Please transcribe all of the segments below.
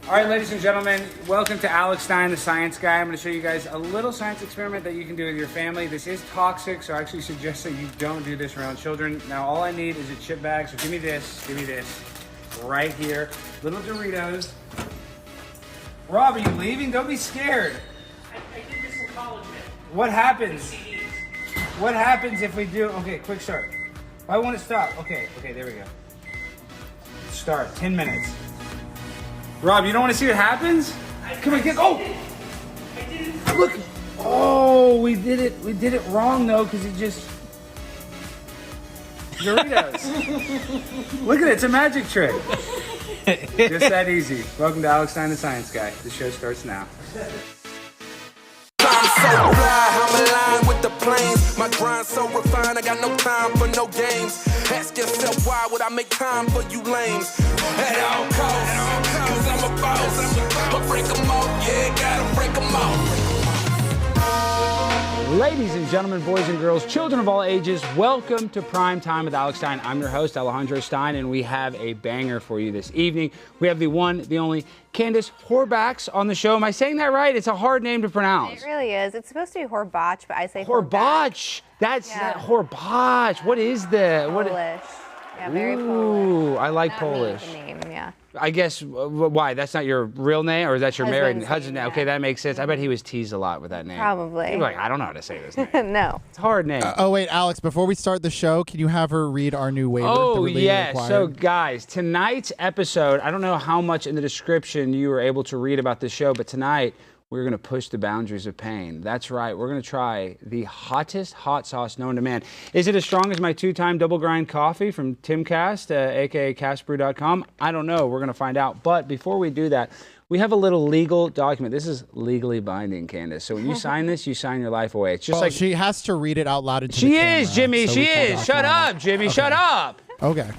All right, ladies and gentlemen, welcome to Alex Stein, the science guy. I'm going to show you guys a little science experiment that you can do with your family. This is toxic, so I actually suggest that you don't do this around children. Now, all I need is a chip bag, so give me this, right here. Little Doritos. Rob, are you leaving? Don't be scared. I did this in college, man. What happens? What happens if we do, okay, quick start. I want to stop. Okay, there we go. Start, 10 minutes. Rob, you don't want to see what happens? Come on, I did it. Look. Oh, we did it wrong though, because it just Doritos. Look at it, it's a magic trick. Just that easy. Welcome to Alex Stein, the science guy. The show starts now. I'm so fly, I'm aligned with the planes. My grind so refined, I got no time for no games. Ask yourself why would I make time for you lames? At all costs, cause I'm a boss. But break them off, yeah, gotta break them off. Ladies and gentlemen, boys and girls, children of all ages, welcome to Prime Time with Alex Stein. I'm your host, Alejandro Stein, and we have a banger for you this evening. We have the one, the only, Candice Horbacz on the show. Am I saying that right? It's a hard name to pronounce. It really is. It's supposed to be Horbacz, but I say Horbacz. That's Horbacz. What is the Polish. Yeah, very Polish. Ooh, I like Not Polish. Me, the name, yeah. I guess, why? That's not your real name, or is that your married husband name? Yeah. Okay, that makes sense. I bet he was teased a lot with that name. Probably. He'd be like, I don't know how to say this name. No. It's a hard name. Oh, wait, Alex, before we start the show, can you have her read our new waiver? Oh, that we yes. required? So, guys, tonight's episode, I don't know how much in the description you were able to read about this show, but tonight we're going to push the boundaries of pain. That's right. We're going to try the hottest hot sauce known to man. Is it as strong as my two-time double grind coffee from Timcast, a.k.a. CastBrew.com? I don't know. We're going to find out. But before we do that, we have a little legal document. This is legally binding, Candice. So when you sign this, you sign your life away. It's just like she has to read it out loud into the she camera, is, Jimmy. so She we can is. Shut document up, it. Jimmy. Okay. Shut up. Okay.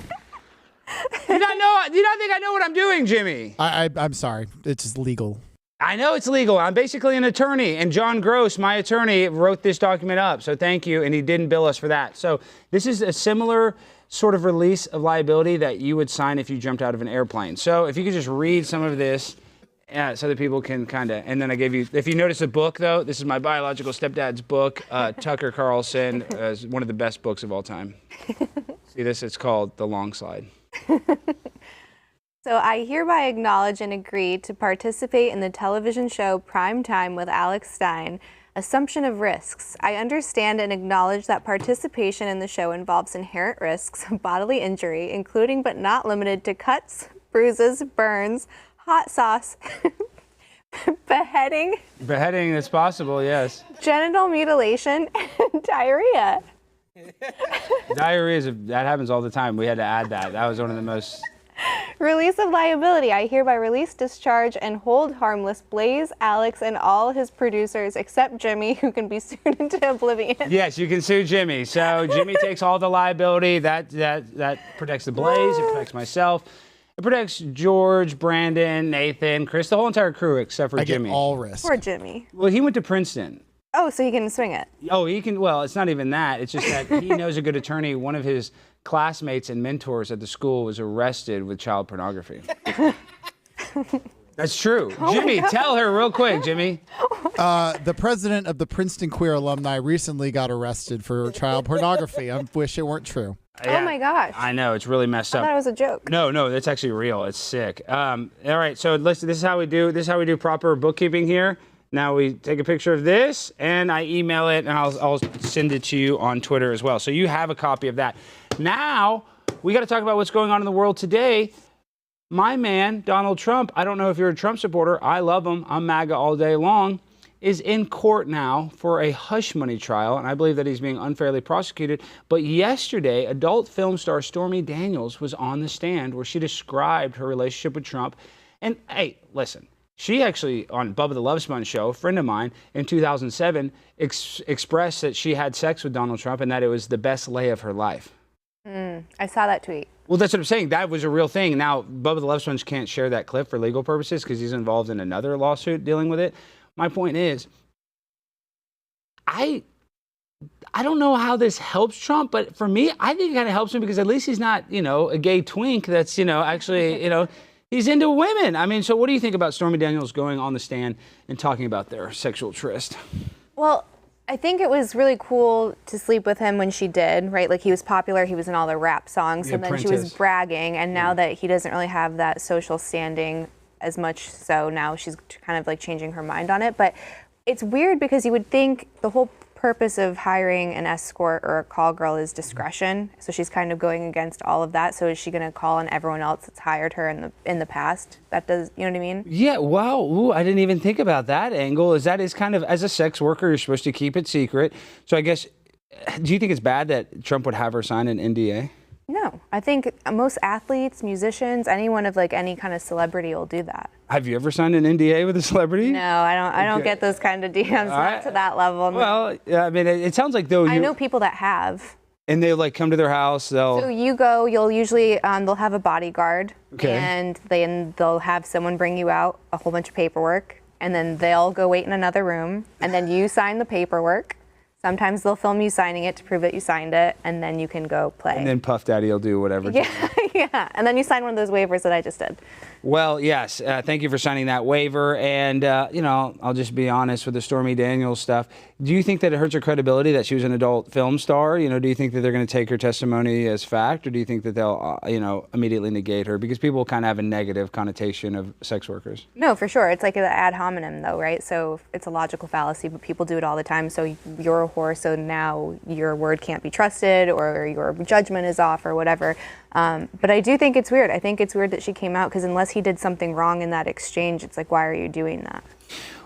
Do you not think I know what I'm doing, Jimmy? I'm sorry. It's just legal. I know it's legal. I'm basically an attorney, and John Gross, my attorney, wrote this document up. So thank you, and he didn't bill us for that. So this is a similar sort of release of liability that you would sign if you jumped out of an airplane. So if you could just read some of this so that people can kind of, and then I gave you, if you notice a book, though, this is my biological stepdad's book, Tucker Carlson, is one of the best books of all time. See this? It's called The Long Slide. So I hereby acknowledge and agree to participate in the television show Prime Time with Alex Stein. Assumption of risks. I understand and acknowledge that participation in the show involves inherent risks of bodily injury, including but not limited to cuts, bruises, burns, hot sauce, beheading. Beheading is possible, yes. Genital mutilation, and diarrhea. Diarrhea, that happens all the time. We had to add that. That was one of the most... Release of liability. I hereby release, discharge, and hold harmless Blaze, Alex, and all his producers, except Jimmy, who can be sued into oblivion. Yes, you can sue Jimmy. So Jimmy takes all the liability. That protects the Blaze. It protects myself. It protects George, Brandon, Nathan, Chris, the whole entire crew except for I Jimmy. get all risk. Poor Jimmy. Well, he went to Princeton. Oh, so he can swing it. Oh, he can. Well, it's not even that. It's just that he knows a good attorney. One of his classmates and mentors at the school was arrested with child pornography. That's true. Jimmy, tell her real quick, Jimmy. The president of the Princeton Queer Alumni recently got arrested for child pornography. I wish it weren't true. Yeah, Oh my gosh. I know, it's really messed I up. thought it was a joke. No, that's actually real. It's sick. All right, so listen, this is how we do proper bookkeeping here. Now we take a picture of this and I email it and I'll send it to you on Twitter as well. So you have a copy of that. Now we got to talk about what's going on in the world today. My man, Donald Trump, I don't know if you're a Trump supporter. I love him. I'm MAGA all day long. Is in court now for a hush money trial, and I believe that he's being unfairly prosecuted. But yesterday, adult film star Stormy Daniels was on the stand where she described her relationship with Trump. And hey, listen, she actually, on Bubba the Love Sponge show, a friend of mine, in 2007, expressed that she had sex with Donald Trump and that it was the best lay of her life. I saw that tweet. Well, that's what I'm saying. That was a real thing. Now, Bubba the Love Sponge can't share that clip for legal purposes because he's involved in another lawsuit dealing with it. My point is, I don't know how this helps Trump, but for me, I think it kind of helps him because at least he's not, a gay twink that's, actually, He's into women. I mean, so what do you think about Stormy Daniels going on the stand and talking about their sexual tryst? Well, I think it was really cool to sleep with him when she did, right? Like he was popular, he was in all the rap songs, The and then she was Apprentice. bragging, and now that he doesn't really have that social standing as much, so now she's kind of like changing her mind on it. But it's weird because you would think the whole purpose of hiring an escort or a call girl is discretion. So she's kind of going against all of that. So is she going to call on everyone else that's hired her in the past? That does, you know what I mean? Yeah, wow. Ooh, I didn't even think about that angle. Is kind of, as a sex worker, you're supposed to keep it secret. So I guess, do you think it's bad that Trump would have her sign an NDA? No, I think most athletes, musicians, anyone of like any kind of celebrity will do that. Have you ever signed an NDA with a celebrity? No, I don't get those kind of DMs, not to that level. No. Well, yeah, I mean, it sounds like though I know people that have. And they like come to their house, So you go, you'll usually, they'll have a bodyguard, Okay. and they'll have someone bring you out a whole bunch of paperwork, and then they'll go wait in another room, and then you sign the paperwork. Sometimes they'll film you signing it to prove that you signed it, and then you can go play. And then Puff Daddy will do whatever. Yeah, yeah. And then you sign one of those waivers that I just did. Well, yes. Thank you for signing that waiver. And, I'll just be honest with the Stormy Daniels stuff. Do you think that it hurts her credibility that she was an adult film star? Do you think that they're going to take her testimony as fact, or do you think that they'll, immediately negate her? Because people kind of have a negative connotation of sex workers. No, for sure. It's like an ad hominem, though, right? So it's a logical fallacy, but people do it all the time. So you're a whore, so now your word can't be trusted, or your judgment is off, or whatever. But I do think it's weird. I think it's weird that she came out, because unless he did something wrong in that exchange, it's like, why are you doing that?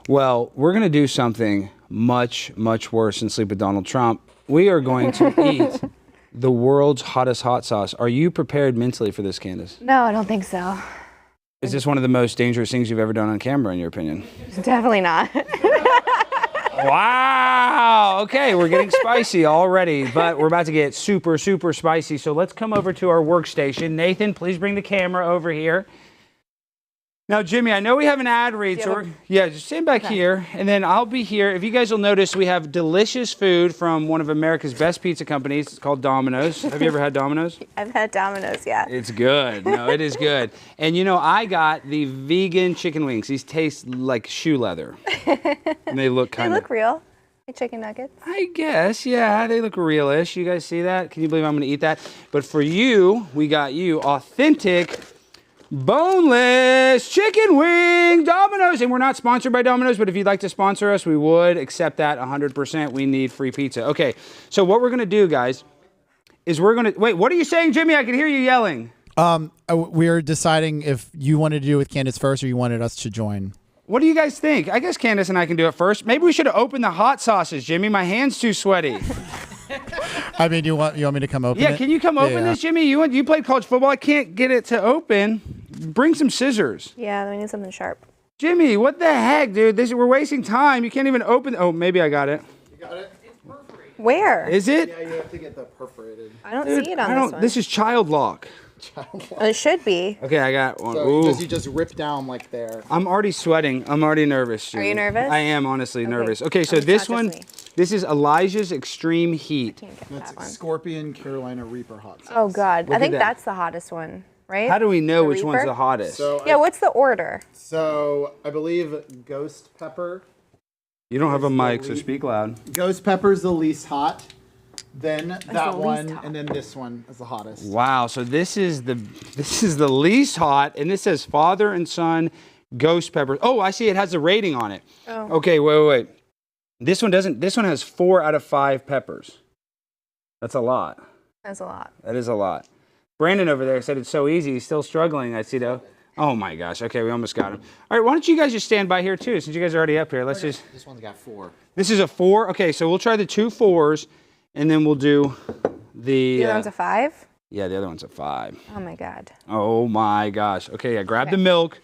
Well, we're going to do something much, much worse than sleep with Donald Trump. We are going to eat the world's hottest hot sauce. Are you prepared mentally for this, Candice? No, I don't think so. Is this one of the most dangerous things you've ever done on camera, in your opinion? Definitely not. Wow. Okay, we're getting spicy already, but we're about to get super, super spicy. So let's come over to our workstation. Nathan, please bring the camera over here. Now, Jimmy, I know we have an ad read, so just stand back here, and then I'll be here. If you guys will notice, we have delicious food from one of America's best pizza companies. It's called Domino's. Have you ever had Domino's? I've had Domino's, yeah. It's good. No, it is good. And I got the vegan chicken wings. These taste like shoe leather. And they look kind of... They look real. Like chicken nuggets. I guess, yeah, they look realish. You guys see that? Can you believe I'm going to eat that? But for you, we got you authentic boneless chicken wing Domino's. And we're not sponsored by Domino's, but if you'd like to sponsor us, we would accept that 100%. We need free pizza. Okay, so what we're going to do, guys, is we're going to... Wait, what are you saying, Jimmy? I can hear you yelling. We're deciding if you wanted to do it with Candice first or you wanted us to join. What do you guys think? I guess Candice and I can do it first. Maybe we should have opened the hot sauces, Jimmy. My hand's too sweaty. I mean, you want me to come open it? Yeah, can you come open this, Jimmy? You played college football. I can't get it to open. Bring some scissors. Yeah, we need something sharp. Jimmy, what the heck, dude? We're wasting time. You can't even open... Oh, maybe I got it. You got it? Where? Is it? Yeah, you have to get the perforated. I don't see it on this one. This is child lock. It should be. Okay, I got one. So Ooh. you just rip down like there. I'm already sweating. I'm already nervous, Jimmy. Are you nervous? I am honestly nervous. Okay, so It's this not one, just me. this is Elijah's Extreme Heat. Can't get That's that one. Scorpion Carolina Reaper hot sauce. Oh God, I think that. that's the hottest one, right? How do we know The which one's Reaper? the hottest? So Yeah, what's the order? I believe ghost pepper. You don't have a mic, so speak loud. Ghost pepper's the least hot. Then that the least one, hot. and then this one is the hottest. Wow, so this is the least hot, and this says father and son ghost pepper. Oh, I see it has a rating on it. Oh. Okay, wait. This one doesn't. This one has 4 out of 5 peppers. That's a lot. That's a lot. That is a lot. Brandon over there said it's so easy. He's still struggling, I see though. Oh my gosh. Okay, we almost got him. All right, why don't you guys just stand by here too, since you guys are already up here. Let's just... This one's got 4. This is a 4? Okay, so we'll try the 2 4s, and then we'll do the... The other one's a 5? Yeah, the other one's a 5. Oh my God. Oh my gosh. Okay, yeah, grab the milk.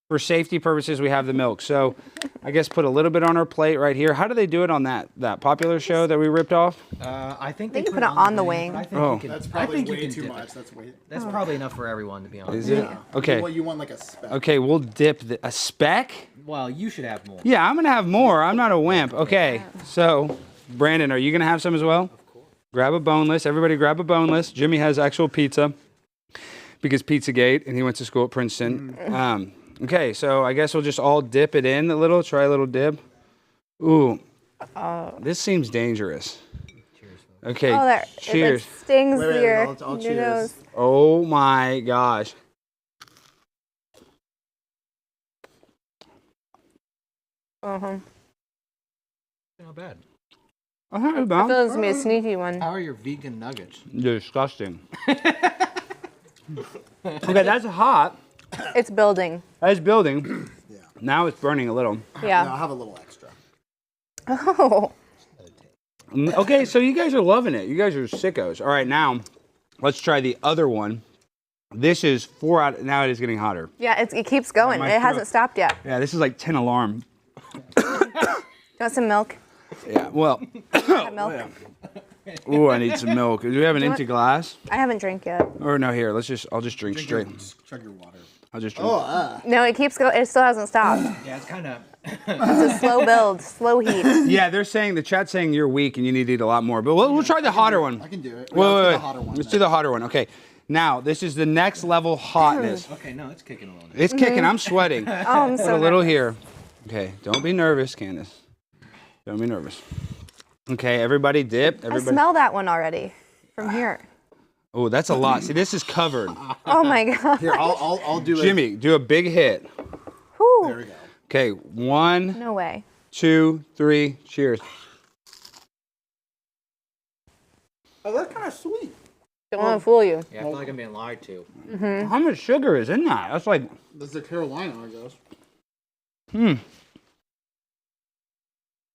For safety purposes, we have the milk. So I guess put a little bit on our plate right here. How do they do it on that popular show that we ripped off? I think They they can put it on the wing. but I think Oh. you can, That's I probably think you way can too dip much. it. That's probably enough for everyone, to be honest. Is it? Okay. Well, you want like a speck. Okay, we'll dip a speck? Well, you should have more. Yeah, I'm going to have more. I'm not a wimp. Okay, so Brandon, are you going to have some as well? Of course. Grab a boneless. Everybody grab a boneless. Jimmy has actual pizza. because Pizzagate, and he went to school at Princeton. Okay, so I guess we'll just all dip it in a little. Try a little dip. Ooh, this seems dangerous. Cheers. Okay, cheers. It stings Wait, your I'll your cheers. nose. Oh my gosh. Not bad. I think it's I bad. feel this is gonna be a sneaky one. How are your vegan nuggets? Disgusting. Okay, that's hot. It's building. That's building. Now it's burning a little. Yeah. I'll have a little extra. Oh. Okay, so you guys are loving it. You guys are sickos. All right, now let's try the other one. This is 4 out. Now it is getting hotter. Yeah, it keeps going. My It hasn't throat. stopped yet. Yeah, this is like 10 alarm. You want some milk? Yeah, well. Have milk? Ooh, I need some milk. Do we have an empty glass? I haven't drank yet. Or no, here. I'll just drink straight. Chug your water. I'll just drink. No, it keeps going. It still hasn't stopped. Yeah, it's kind of. It's a slow build, slow heat. Yeah, they're saying, the chat's saying you're weak and you need to eat a lot more. But we'll try the hotter one. I can do it. Wait, wait, Let's do wait. the hotter one. Let's do the hotter one. Okay. Now, this is the next level hotness. Okay, no, it's kicking a little. It's kicking. I'm sweating. Oh, I'm Put so a little nervous. here. Okay, don't be nervous, Candice. Don't be nervous. Okay, everybody dip. I Everybody. smell that one already from here. Oh, that's a lot. See, this is covered. Oh my god. Here, I'll do it. Jimmy, do a big hit. Whew. There we go. Okay, 1, No way. 2, 3. Cheers. Oh, that's kind of sweet. Don't want to fool you. Yeah, I feel like I'm being lied to. How much sugar is in that? That's like. This is the Carolina, I guess.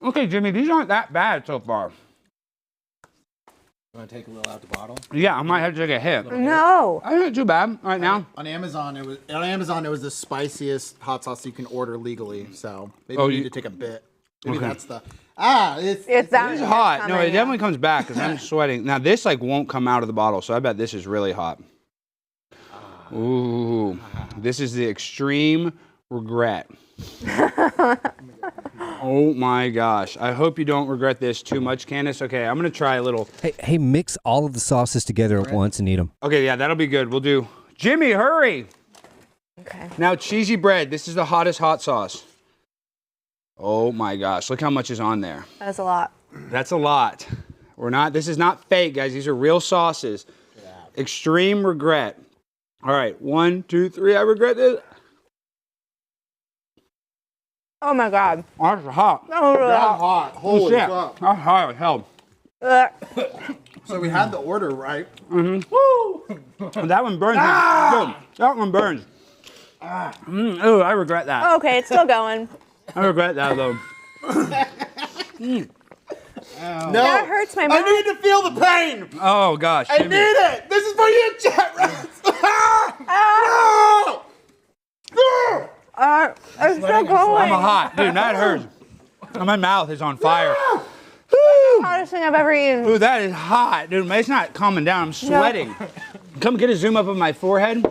Okay, Jimmy, these aren't that bad so far. You want to take a little out the bottle? Yeah, I might have to take a hit. No. I not too bad. All right, now. On Amazon, it was the spiciest hot sauce you can order legally. So maybe Oh, you you- need to take a bit. Maybe Okay. that's the. It's that. It's it's hot. No, coming, it yeah. definitely comes back because I'm sweating. Now, this like won't come out of the bottle, so I bet this is really hot. Ooh, this is the extreme regret. Oh my gosh. I hope you don't regret this too much, Candice. Okay, I'm going to try a little. Hey, mix all of the sauces together at once and eat them. Okay, yeah, that'll be good. We'll do. Jimmy, hurry. Okay. Now, cheesy bread. This is the hottest hot sauce. Oh my gosh. Look how much is on there. That's a lot. That's a lot. This is not fake, guys. These are real sauces. Extreme regret. All right, 1, 2, 3. I regret this. Oh my god. Oh, that's hot. Oh, That's hot. Holy Shit. fuck. That's hot as hell. So we had the order right. That one burns. Dude, that one burns. Oh, I regret that. Okay, it's still going. I regret that, though. No. That hurts my I mouth. need to feel the pain. Oh, gosh. I Jimmy. need it. This is for you, chat rats. No. No. It's still going. I'm hot. Dude, that hurts. My mouth is on fire. Hottest thing I've ever eaten. Ooh, that is hot. Dude, it's not calming down. I'm sweating. Come get a zoom up of my forehead.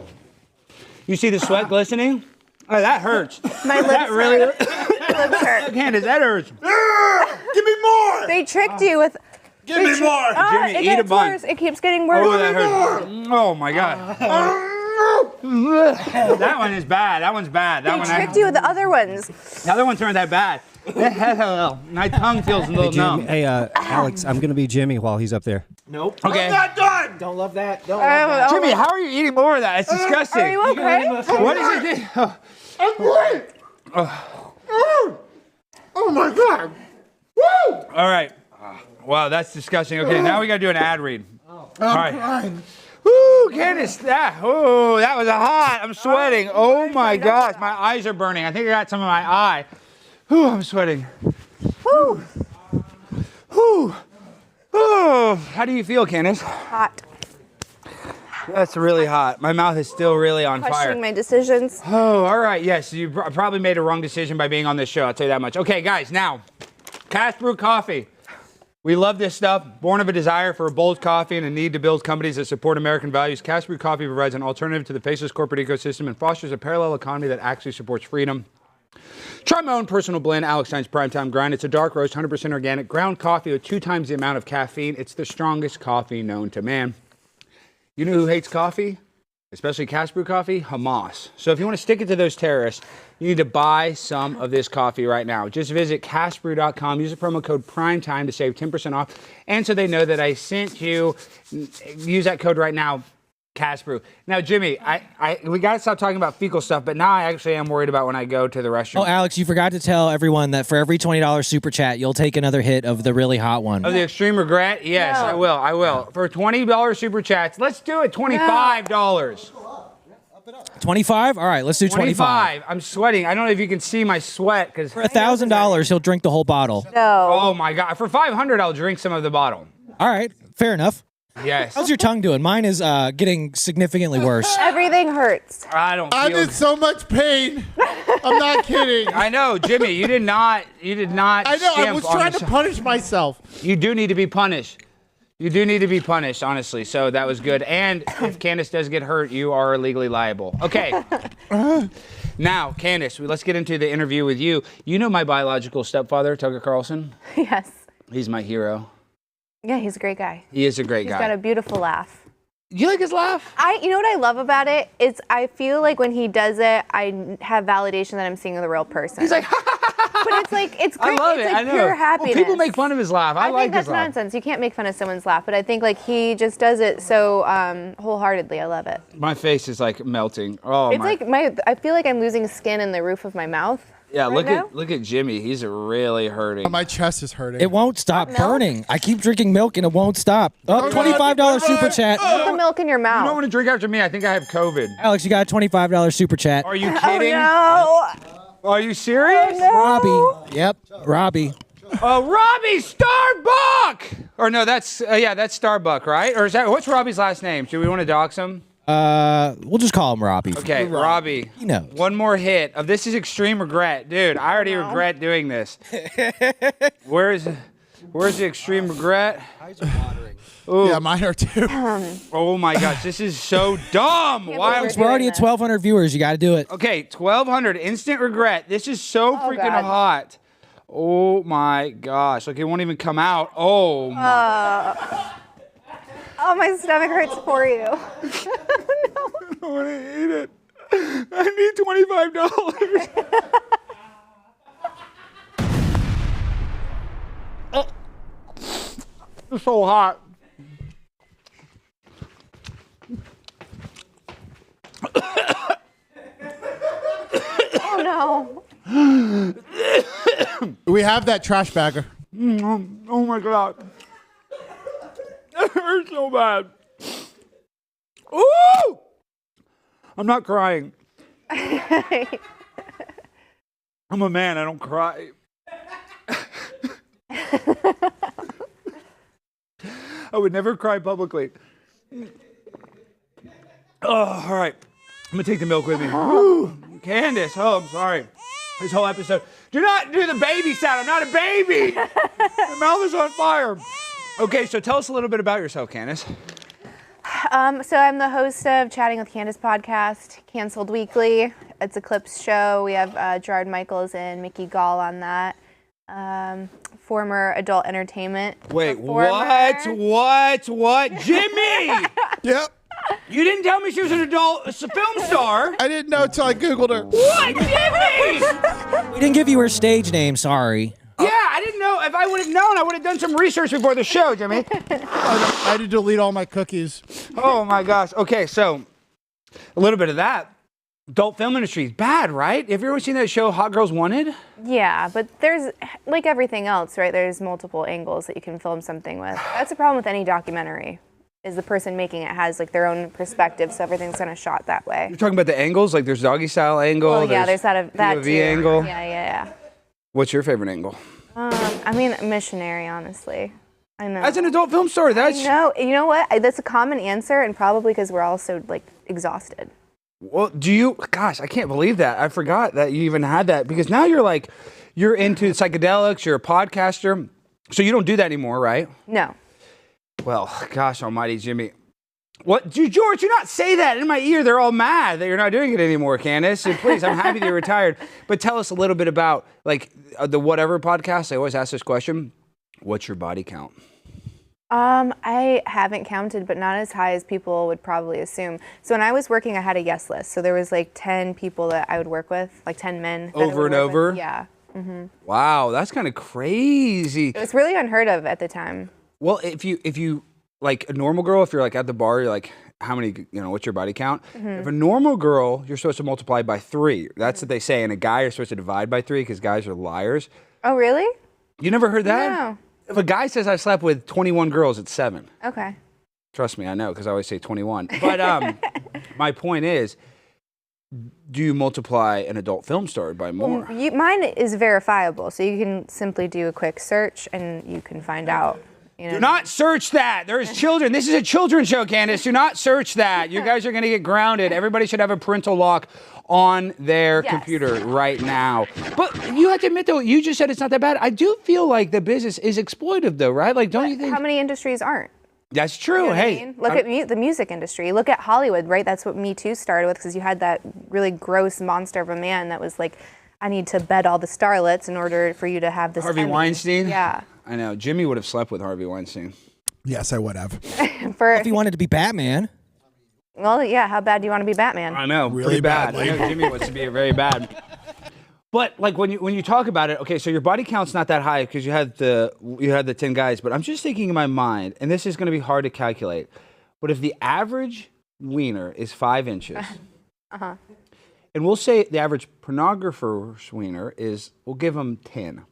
You see the sweat glistening? Oh, that hurts. My lips That really hurt. My lips hurt. Candice, that hurts. Give me more. They tricked you with. Give me more. Jimmy, it eat a gets bun. worse. It keeps getting worse. Oh, that hurts. Oh, my God. That one is bad. That one's bad. That They one. tricked you with the other ones. The other ones aren't that bad. My tongue feels a little numb. Hey, Alex, I'm going to be Jimmy while he's up there. Nope. Okay. I'm not done. Don't love that. Don't love that. Jimmy, how are you eating more of that? It's disgusting. Are you okay? What is it? Oh. I'm great. Oh my god. Woo. All right. Wow, that's disgusting. Okay, now we got to do an ad read. All right. Crying. Woo, Candice, that was hot. I'm sweating. Oh my gosh, my eyes are burning. I think I got some in my eye. Whew, I'm sweating. Whew. Whew. Oh, how do you feel, Candice? Hot. That's really hot. My mouth is still really on fire. Questioning my decisions. Oh, all right. Yes, you probably made a wrong decision by being on this show. I'll tell you that much. Okay, guys, now, CastBrew Coffee. We love this stuff. Born of a desire for a bold coffee and a need to build companies that support American values, CastBrew Coffee provides an alternative to the faceless corporate ecosystem and fosters a parallel economy that actually supports freedom. Try my own personal blend, Alex Stein's Primetime Grind. It's a dark roast, 100% organic, ground coffee with 2 times the amount of caffeine. It's the strongest coffee known to man. You know who hates coffee? especially CastBrew Coffee, Hamas. So if you want to stick it to those terrorists, you need to buy some of this coffee right now. Just visit castbrew.com, use the promo code PRIMETIME to save 10% off. And so they know that I sent you, use that code right now, CastBrew. Now, Jimmy, we got to stop talking about fecal stuff, but now I actually am worried about when I go to the restroom. Oh, Alex, you forgot to tell everyone that for every $20 super chat, you'll take another hit of the really hot one. Of the extreme regret? Yes, I will. For $20 super chats, let's do it. $25. 25? All right, let's do 25. I'm sweating. I don't know if you can see my sweat because For $1,000, he'll drink the whole bottle. No. oh my God. For $500, I'll drink some of the bottle. All right, fair enough. Yes. How's your tongue doing? Mine is getting significantly worse. Everything hurts. I'm in so much pain. I'm not kidding. I know, Jimmy, you did not I know. I skimp was on trying the to punish myself. You do need to be punished. You do need to be punished, honestly. So that was good. And if Candice does get hurt, you are legally liable. Okay. Now, Candice, let's get into the interview with you. You know my biological stepfather, Tucker Carlson? Yes. He's my hero. Yeah, he's a great guy. He is a great He's guy. got a beautiful laugh. You like his laugh? You know what I love about it? It's I feel like when he does it, I have validation that I'm seeing the real person. He's like, but it's like it's I great. love it's it. like I know. pure happiness. Well, people make fun of his laugh. I like think that's his laugh. nonsense. You can't make fun of someone's laugh, but I think like he just does it so wholeheartedly. I love it. My face is like melting. Oh It's my. like I feel like I'm losing skin in the roof of my mouth. Yeah, right look at Jimmy. He's really hurting. My chest is hurting. It won't stop burning. I keep drinking milk and it won't stop. Oh, $25 super chat. Put the milk in your You mouth. don't want to drink after me. I think I have COVID. Alex, you got a $25 super chat. Are you kidding? Oh Are you serious? no! Robbie. Yep, Robbie. Oh, Robbie Starbuck! Or no, that's Starbuck, right? Or is that what's Robbie's last name? Do we want to dox him? We'll just call him Robbie. Okay, Robbie. He knows. One more hit of this is extreme regret, dude. I already regret doing this. Where's the extreme regret? Ooh. Yeah, mine are too. Oh my gosh, this is so dumb. Why? believe We're already at 1,200 viewers. You got to do it. Okay, 1,200 instant regret. This is so freaking God. hot. Oh my gosh! Like it won't even come out. Oh my. Oh, my stomach hurts for you. I want to eat it. I need $25. It's so hot. Oh no. We have that trash bagger. Oh my God. It hurts so bad. Ooh! I'm not crying. I'm a man. I don't cry. I would never cry publicly. Oh, all right. I'm going to take the milk with me. Woo. Candice. Oh, I'm sorry. This whole episode. Do not do the baby sound. I'm not a baby. My mouth is on fire. Okay, so tell us a little bit about yourself, Candice. So I'm the host of Chatting with Candice podcast, canceled weekly. It's a clips show. We have Gerard Michaels and Mickey Gall on that. Former adult entertainment. Wait, performer. what? Jimmy! Yep. You didn't tell me she was an adult film star. I didn't know until I Googled her. What, Jimmy? We didn't give you her stage name. Sorry. Yeah, I didn't know. If I would have known, I would have done some research before the show, Jimmy. I had to delete all my cookies. Oh my gosh. Okay, so a little bit of that. Adult film industry is bad, right? Have you ever seen that show, Hot Girls Wanted? Yeah, but there's, like everything else, right? There's multiple angles that you can film something with. That's a problem with any documentary, is the person making it has like their own perspective, so everything's kind of shot that way. You're talking about the angles? Like there's doggy style angle? Well, yeah, there's that POV too. angle? Yeah. What's your favorite angle? I mean, missionary, honestly. I know. As an adult film star, that's... No, you know what? That's a common answer, and probably because we're all so like exhausted. Well, gosh, I can't believe that. I forgot that you even had that because now you're into psychedelics, you're a podcaster. So you don't do that anymore, right? No. Well, gosh almighty, Jimmy. What? George, do not say that in my ear. They're all mad that you're not doing it anymore, Candice. And please, I'm happy that you're retired. But tell us a little bit about like the Whatever podcast. I always ask this question. What's your body count? I haven't counted, but not as high as people would probably assume. So when I was working, I had a guest list. So there was like 10 people that I would work with, like 10 men. that I Over would and work with. over? Yeah. Wow, that's kind of crazy. It was really unheard of at the time. Well, if you like a normal girl, if you're like at the bar, you're like, how many, what's your body count? If a normal girl, you're supposed to multiply by 3. That's what they say. And a guy, you're supposed to divide by 3 because guys are liars. Oh, really? You never heard that? No. If a guy says I slept with 21 girls, it's 7. Okay. Trust me, I know because I always say 21. But my point is, do you multiply an adult film star by more? Mine is verifiable, so you can simply do a quick search and you can find out. Do not search that. There's children. This is a children's show, Candice. Do not search that. You guys are going to get grounded. Everybody should have a parental lock on their computer right now. But you have to admit, though, you just said it's not that bad. I do feel like the business is exploitive, though, right? Like, don't you think? How many industries aren't? That's true. You know what I Hey, mean? Look at the music industry. Look at Hollywood, right? That's what Me Too started with, because you had that really gross monster of a man that was like, I need to bed all the starlets in order for you to have this. Harvey Emmy. Weinstein? Yeah. I know. Jimmy would have slept with Harvey Weinstein. Yes, I would have. If he wanted to be Batman. Well, yeah. How bad do you want to be Batman? I know. Really Pretty bad. badly. I know Jimmy wants to be very bad. But like when you talk about it, okay, so your body count's not that high because you had the 10 guys, but I'm just thinking in my mind, and this is going to be hard to calculate, but if the average wiener is 5 inches, and we'll say the average pornographer's wiener is, we'll give them 10.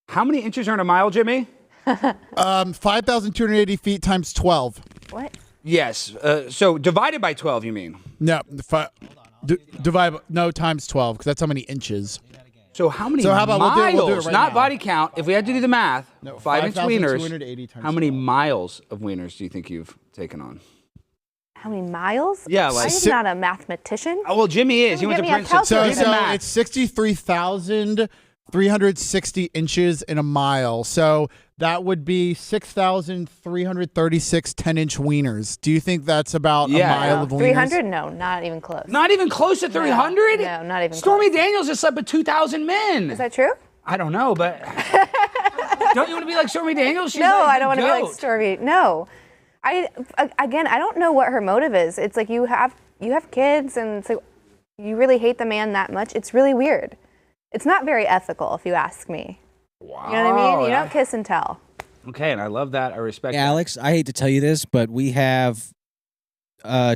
How many inches are in a mile, Jimmy? 5,280 feet times 12. What? Yes. So divided by 12, you mean? No, times 12 because that's how many inches. So how many So how about miles? we'll do it right not now. body count. If we had to do the math, 5-inch 5,280 wieners. times How many 12. miles of wieners do you think you've taken on? How many miles? Yeah, like- I'm not a mathematician. Oh, well, Jimmy is. He Don't went to give me a Princeton. calculator. Do the So math. it's 63,360 inches in a mile. So that would be 6,336 10-inch wieners. Do you think that's about Yeah. a mile of wieners? 300? No, not even close. Not even close to 300? No, not even Stormy close. Daniels has slept with 2,000 men. Is that true? I don't know, but don't you want to be like Stormy Daniels? She's No, like I don't want to be like goat. Stormy. No. I don't know what her motive is. It's like you have kids, and it's like you really hate the man that much. It's really weird. It's not very ethical, if you ask me. Wow. You know what I mean? You don't kiss and tell. Okay, and I love that. I respect that. Alex, I hate to tell you this, but we have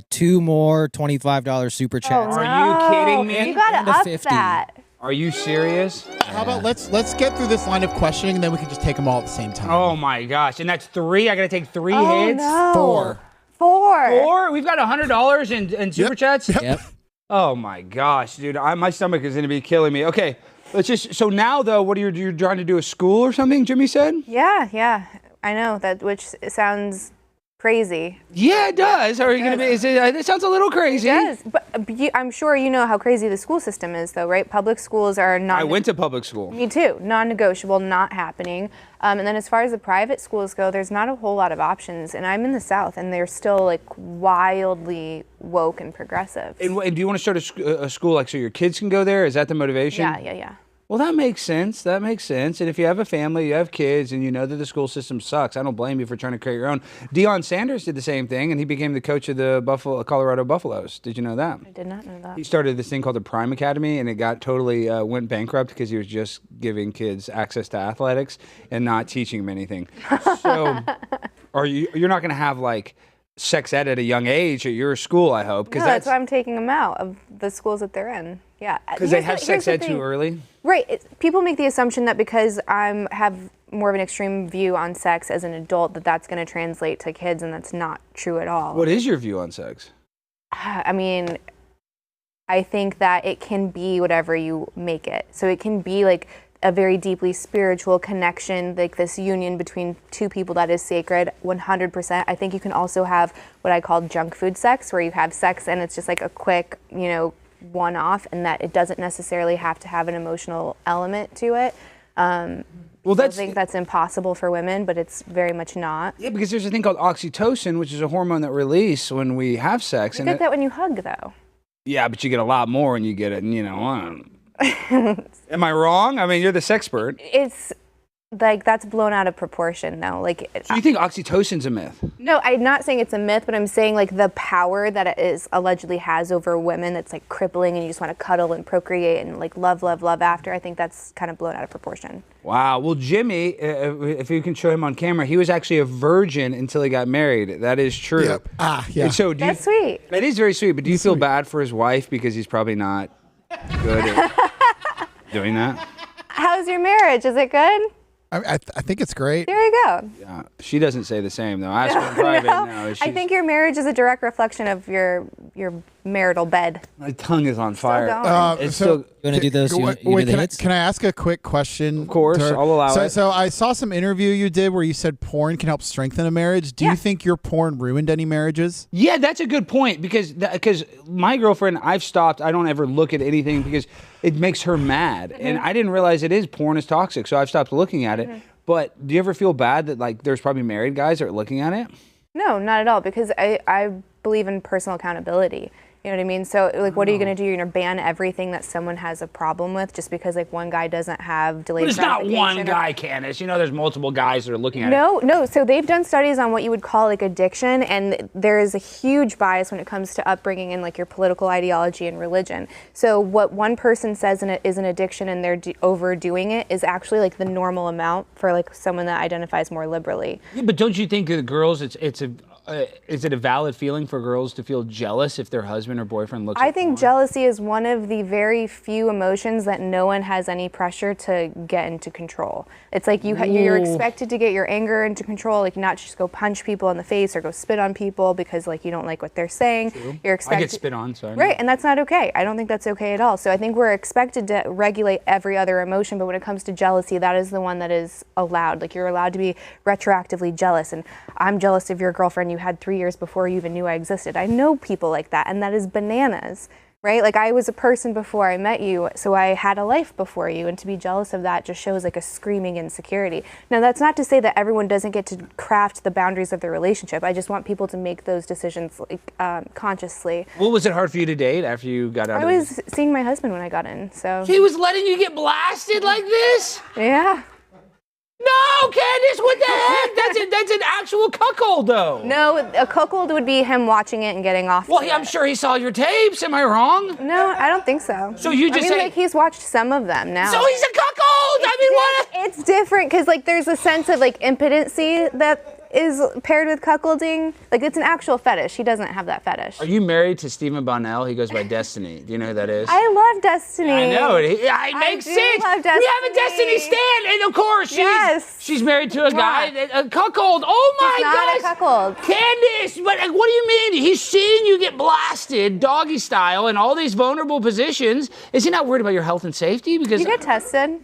2 more $25 super chats. Are you kidding me? You gotta And a up 50. that. Are you serious? How about let's get through this line of questioning and then we can just take them all at the same time. Oh my gosh! And that's 3. I got to take 3 Oh, hits. no. 4. 4. We've got $100 in super chats. Yep. Oh my gosh, dude! My stomach is going to be killing me. Okay, let's just. So now though, what are you trying to do? A school or something? Jimmy said. Yeah. I know that, which sounds crazy. Yeah, it does. Are you going to be? It sounds a little crazy. It does, but I'm sure you know how crazy the school system is, though, right? Public schools are not. I went to public school. Me too. Non-negotiable, not happening. And then as far as the private schools go, there's not a whole lot of options. And I'm in the South, and they're still like wildly woke and progressive. And do you want to start a school like so your kids can go there? Is that the motivation? Yeah. Well, that makes sense. And if you have a family, you have kids, and you know that the school system sucks, I don't blame you for trying to create your own. Deion Sanders did the same thing, and he became the coach of the Colorado Buffaloes. Did you know that? I did not know that. He started this thing called the Prime Academy, and it got totally went bankrupt because he was just giving kids access to athletics and not teaching them anything. So, you're not going to have like sex ed at a young age at your school, I hope, because No, that's why I'm taking them out of the schools that they're in. Yeah. because they Here's have the- sex here's the ed too thing. early. Right. People make the assumption that because I have more of an extreme view on sex as an adult, that's going to translate to kids, and that's not true at all. What is your view on sex? I mean, I think that it can be whatever you make it. So it can be like a very deeply spiritual connection, like this union between two people that is sacred, 100%. I think you can also have what I call junk food sex, where you have sex and it's just like a quick, one-off, and that it doesn't necessarily have to have an emotional element to it. Well, I think that's impossible for women, but it's very much not. Yeah, because there's a thing called oxytocin, which is a hormone that release when we have sex. You get that when you hug, though. Yeah, but you get a lot more when you get it. Am I wrong? I mean, you're the sexpert. like that's blown out of proportion though. Like, So you think oxytocin's a myth? no, I'm not saying it's a myth, but I'm saying like the power that it is allegedly has over women that's like crippling, and you just want to cuddle and procreate and like love after. I think that's kind of blown out of proportion. Wow. Well, Jimmy, if you can show him on camera, he was actually a virgin until he got married. That is true. Yep. Yeah. And so That's sweet. That is very sweet. But do you feel bad for his wife because he's probably not good at doing that? How's your marriage? Is it good? I think it's great. There you go. She doesn't say the same though. Ask her in private. No, I think your marriage is a direct reflection of your marital bed. my tongue is on fire. going. It's still. You want to do those? You do the hits? Can I ask a quick question? Of course, I'll allow it. So I saw some interview you did where you said porn can help strengthen a marriage. Do you think your porn ruined any marriages? Yeah, that's a good point because my girlfriend, I've stopped. I don't ever look at anything because it makes her mad, and I didn't realize porn is toxic, so I've stopped looking at it. But do you ever feel bad that like there's probably married guys that are looking at it? No, not at all, because I believe in personal accountability. You know what I mean? So, like, what are you going to do? You're going to ban everything that someone has a problem with just because, like, one guy doesn't have delayed But it's not gratification one or- guy, Candice. You know, there's multiple guys that are looking at it. No. So they've done studies on what you would call like addiction, and there is a huge bias when it comes to upbringing and like your political ideology and religion. So what one person says is an addiction and they're overdoing it is actually like the normal amount for like someone that identifies more liberally. Yeah, but don't you think that girls, is it a valid feeling for girls to feel jealous if their husband or boyfriend looks? I think jealousy is one of the very few emotions that no one has any pressure to get into control. It's like you're expected to get your anger into control, like not just go punch people in the face or go spit on people because like you don't like what they're saying. True. You're expected. I get spit on, so I know. Right, and that's not okay. I don't think that's okay at all. So I think we're expected to regulate every other emotion, but when it comes to jealousy, that is the one that is allowed. Like you're allowed to be retroactively jealous, and I'm jealous of your girlfriend you had 3 years before you even knew I existed. I know people like that, and that is bananas, right? Like I was a person before I met you, so I had a life before you, and to be jealous of that just shows like a screaming insecurity. Now that's not to say that everyone doesn't get to craft the boundaries of their relationship. I just want people to make those decisions like consciously. What was it hard for you to date after you got out I of was seeing my husband when I got in, so. He was letting you get blasted like this? Yeah. No, Candice, what the heck? That's an actual cuckold, though. No, a cuckold would be him watching it and getting off. Well, to I'm it. sure he saw your tapes. Am I wrong? No, I don't think so. So you just I mean, say- like he's watched some of them now. So he's a cuckold. I mean, what? It's different because like there's a sense of like impotency that is paired with cuckolding. Like it's an actual fetish. He doesn't have that fetish. Are you married to Stephen Bonnell? He goes by Destiny. Do you know who that is? I love Destiny. I know it. It makes do sense. love We have a Destiny. Destiny stand, and of course she's married to a guy, a cuckold. Oh my He's not a gosh, cuckold. Candice! But what do you mean? He's seeing you get blasted, doggy style, in all these vulnerable positions. Is he not worried about your health and safety? Because You get tested.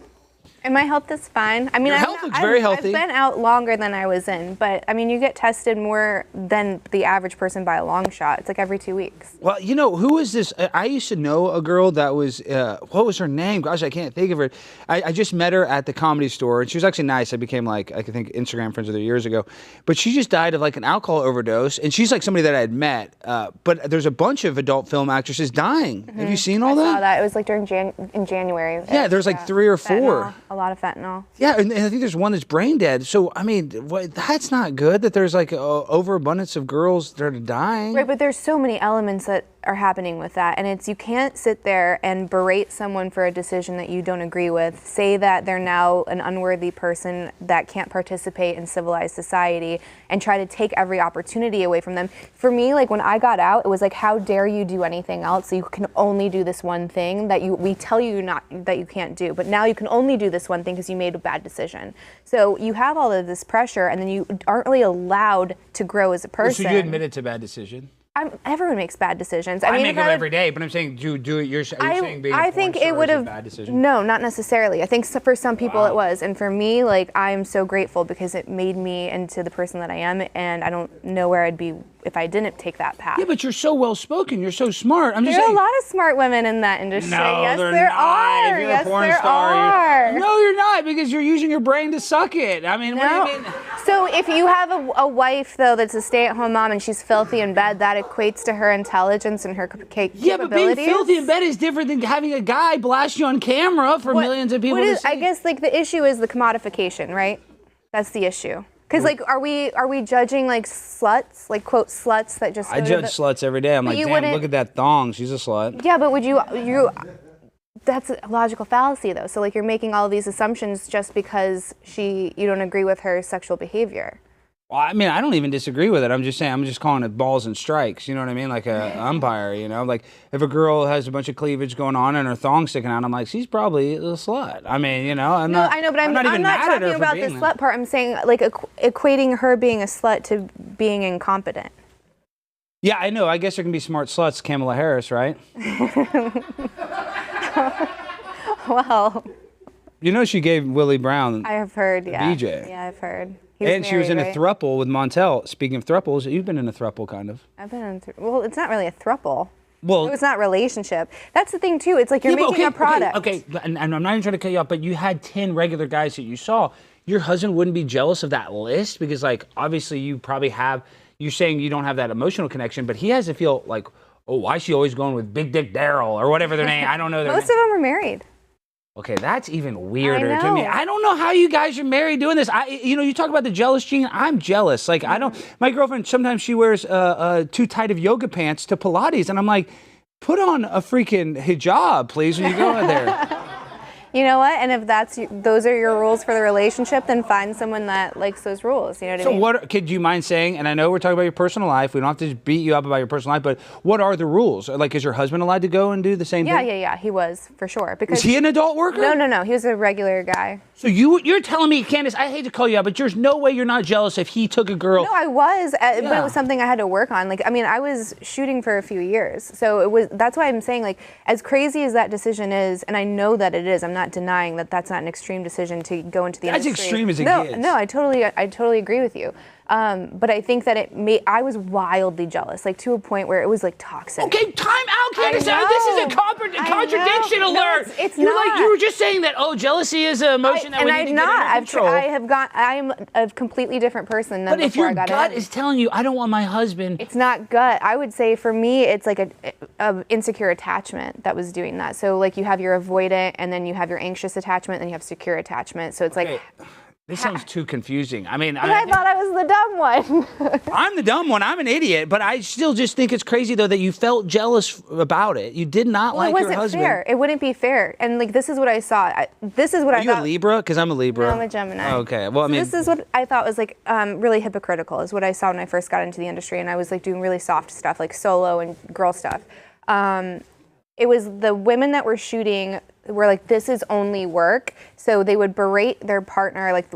And my health is fine. I mean, Your health looks very healthy. I've been out longer than I was in, but I mean, you get tested more than the average person by a long shot. It's like every 2 weeks. Well, you know, who is this? I used to know a girl that was, what was her name? Gosh, I can't think of her. I just met her at the Comedy Store, and she was actually nice. I became like, I think Instagram friends with her years ago. But she just died of like an alcohol overdose, and she's like somebody that I had met. But there's a bunch of adult film actresses dying. Mm-hmm. Have you seen all I that? saw that. It was like during in January. Yeah, there's like 3 or 4. Fentanyl, a lot of fentanyl. Yeah, and I think there's one that's brain dead. So, I mean, that's not good that there's like overabundance of girls that are dying. Right, but there's so many elements that are happening with that, and it's you can't sit there and berate someone for a decision that you don't agree with, say that they're now an unworthy person that can't participate in civilized society, and try to take every opportunity away from them. For me, like when I got out, it was like, how dare you do anything else? So you can only do this one thing that we tell you that you can't do, but now you can only do this one thing because you made a bad decision. So you have all of this pressure, and then you aren't really allowed to grow as a person. So you admit it's a bad decision? Everyone makes bad decisions. I mean, make if them every day, but I'm saying, do it. Are you saying being a porn star is a bad decision? No, not necessarily. I think for some people it was, and for me, like I am so grateful because it made me into the person that I am, and I don't know where I'd be if I didn't take that path. Yeah, but you're so well spoken. You're so smart. I'm just There are saying. a lot of smart women in that industry. No, yes, they're there not. are. If you're Yes, a porn there star, are. No, you're not, because you're using your brain to suck it. I mean, what do No. you mean? So if you have a wife, though, that's a stay-at-home mom and she's filthy in bed, that equates to her intelligence and her capabilities? Yeah, but being filthy in bed is different than having a guy blast you on camera for millions of people to see. I guess, like, the issue is the commodification, right? That's the issue. Because, like, are we judging, like, sluts? Like, quote, sluts that just... I judge sluts every day. I'm like, damn, look at that thong. She's a slut. Yeah, but would you... That's a logical fallacy, though. So, like, you're making all of these assumptions just because you don't agree with her sexual behavior. Well, I mean, I don't even disagree with it. I'm just saying, I'm just calling it balls and strikes. You know what I mean? Like a umpire, you know? Like, if a girl has a bunch of cleavage going on and her thong sticking out, I'm like, she's probably a slut. I mean, you know, I'm not talking about the slut part. I'm saying, like, equating her being a slut to being incompetent. Yeah, I know. I guess there can be smart sluts, Kamala Harris, right? Well, you know she gave Willie Brown. I have heard, yeah. DJ. Yeah, I've heard. And she was in a throuple with Montel. Speaking of throuples, you've been in a throuple, kind of. I've been in. Well, it's not really a throuple. Well, it's not relationship. That's the thing too. It's like you're making a product. Okay, and I'm not even trying to cut you off, but you had 10 regular guys that you saw. Your husband wouldn't be jealous of that list because, like, obviously you probably have. You're saying you don't have that emotional connection, but he has to feel like, oh, why is she always going with Big Dick Daryl or whatever their name? I don't know their Most of them are married. Okay, that's even weirder to me. I don't know how you guys are married doing this. You talk about the jealous gene. I'm jealous. Like, I don't. My girlfriend, sometimes she wears too tight of yoga pants to Pilates, and I'm like, put on a freaking hijab, please, when you go out there. You know what? And if those are your rules for the relationship, then find someone that likes those rules. You know what I mean? So what could you mind saying? And I know we're talking about your personal life. We don't have to beat you up about your personal life, but what are the rules? Like, is your husband allowed to go and do the same thing? Yeah. He was, for sure. Because was he an adult worker? No. He was a regular guy. So you're telling me, Candice, I hate to call you out, but there's no way you're not jealous if he took a girl. No, I was, but it was something I had to work on. Like, I mean, I was shooting for a few years, so that's why I'm saying, like, as crazy as that decision is, and I know that it is, I'm not denying that that's not an extreme decision to go into the industry. That's extreme as it gets. No, I totally agree with you. But I think that I was wildly jealous, like to a point where it was like toxic. Okay, time out, Candice. This is a contradiction alert. No, it's You're not. Like, you were just saying that, jealousy is an emotion that we need to get under control. I'm a completely different person than before I got in. But if your gut is telling you, I don't want my husband. It's not gut. I would say for me, it's like a insecure attachment that was doing that. So like you have your avoidant, and then you have your anxious attachment, and you have secure attachment. So it's like. This sounds too confusing. I mean, I thought I was the dumb one. I'm the dumb one. I'm an idiot. But I still just think it's crazy, though, that you felt jealous about it. You did not like your husband. It wasn't fair. It wouldn't be fair. And, like, this is what I saw. This is what I thought. Are you a Libra? Because I'm a Libra. No, I'm a Gemini. Okay. Well, I mean. This is what I thought was, like, really hypocritical, is what I saw when I first got into the industry. And I was, like, doing really soft stuff, like solo and girl stuff. It was the women that were shooting were like, this is only work. So they would berate their partner, like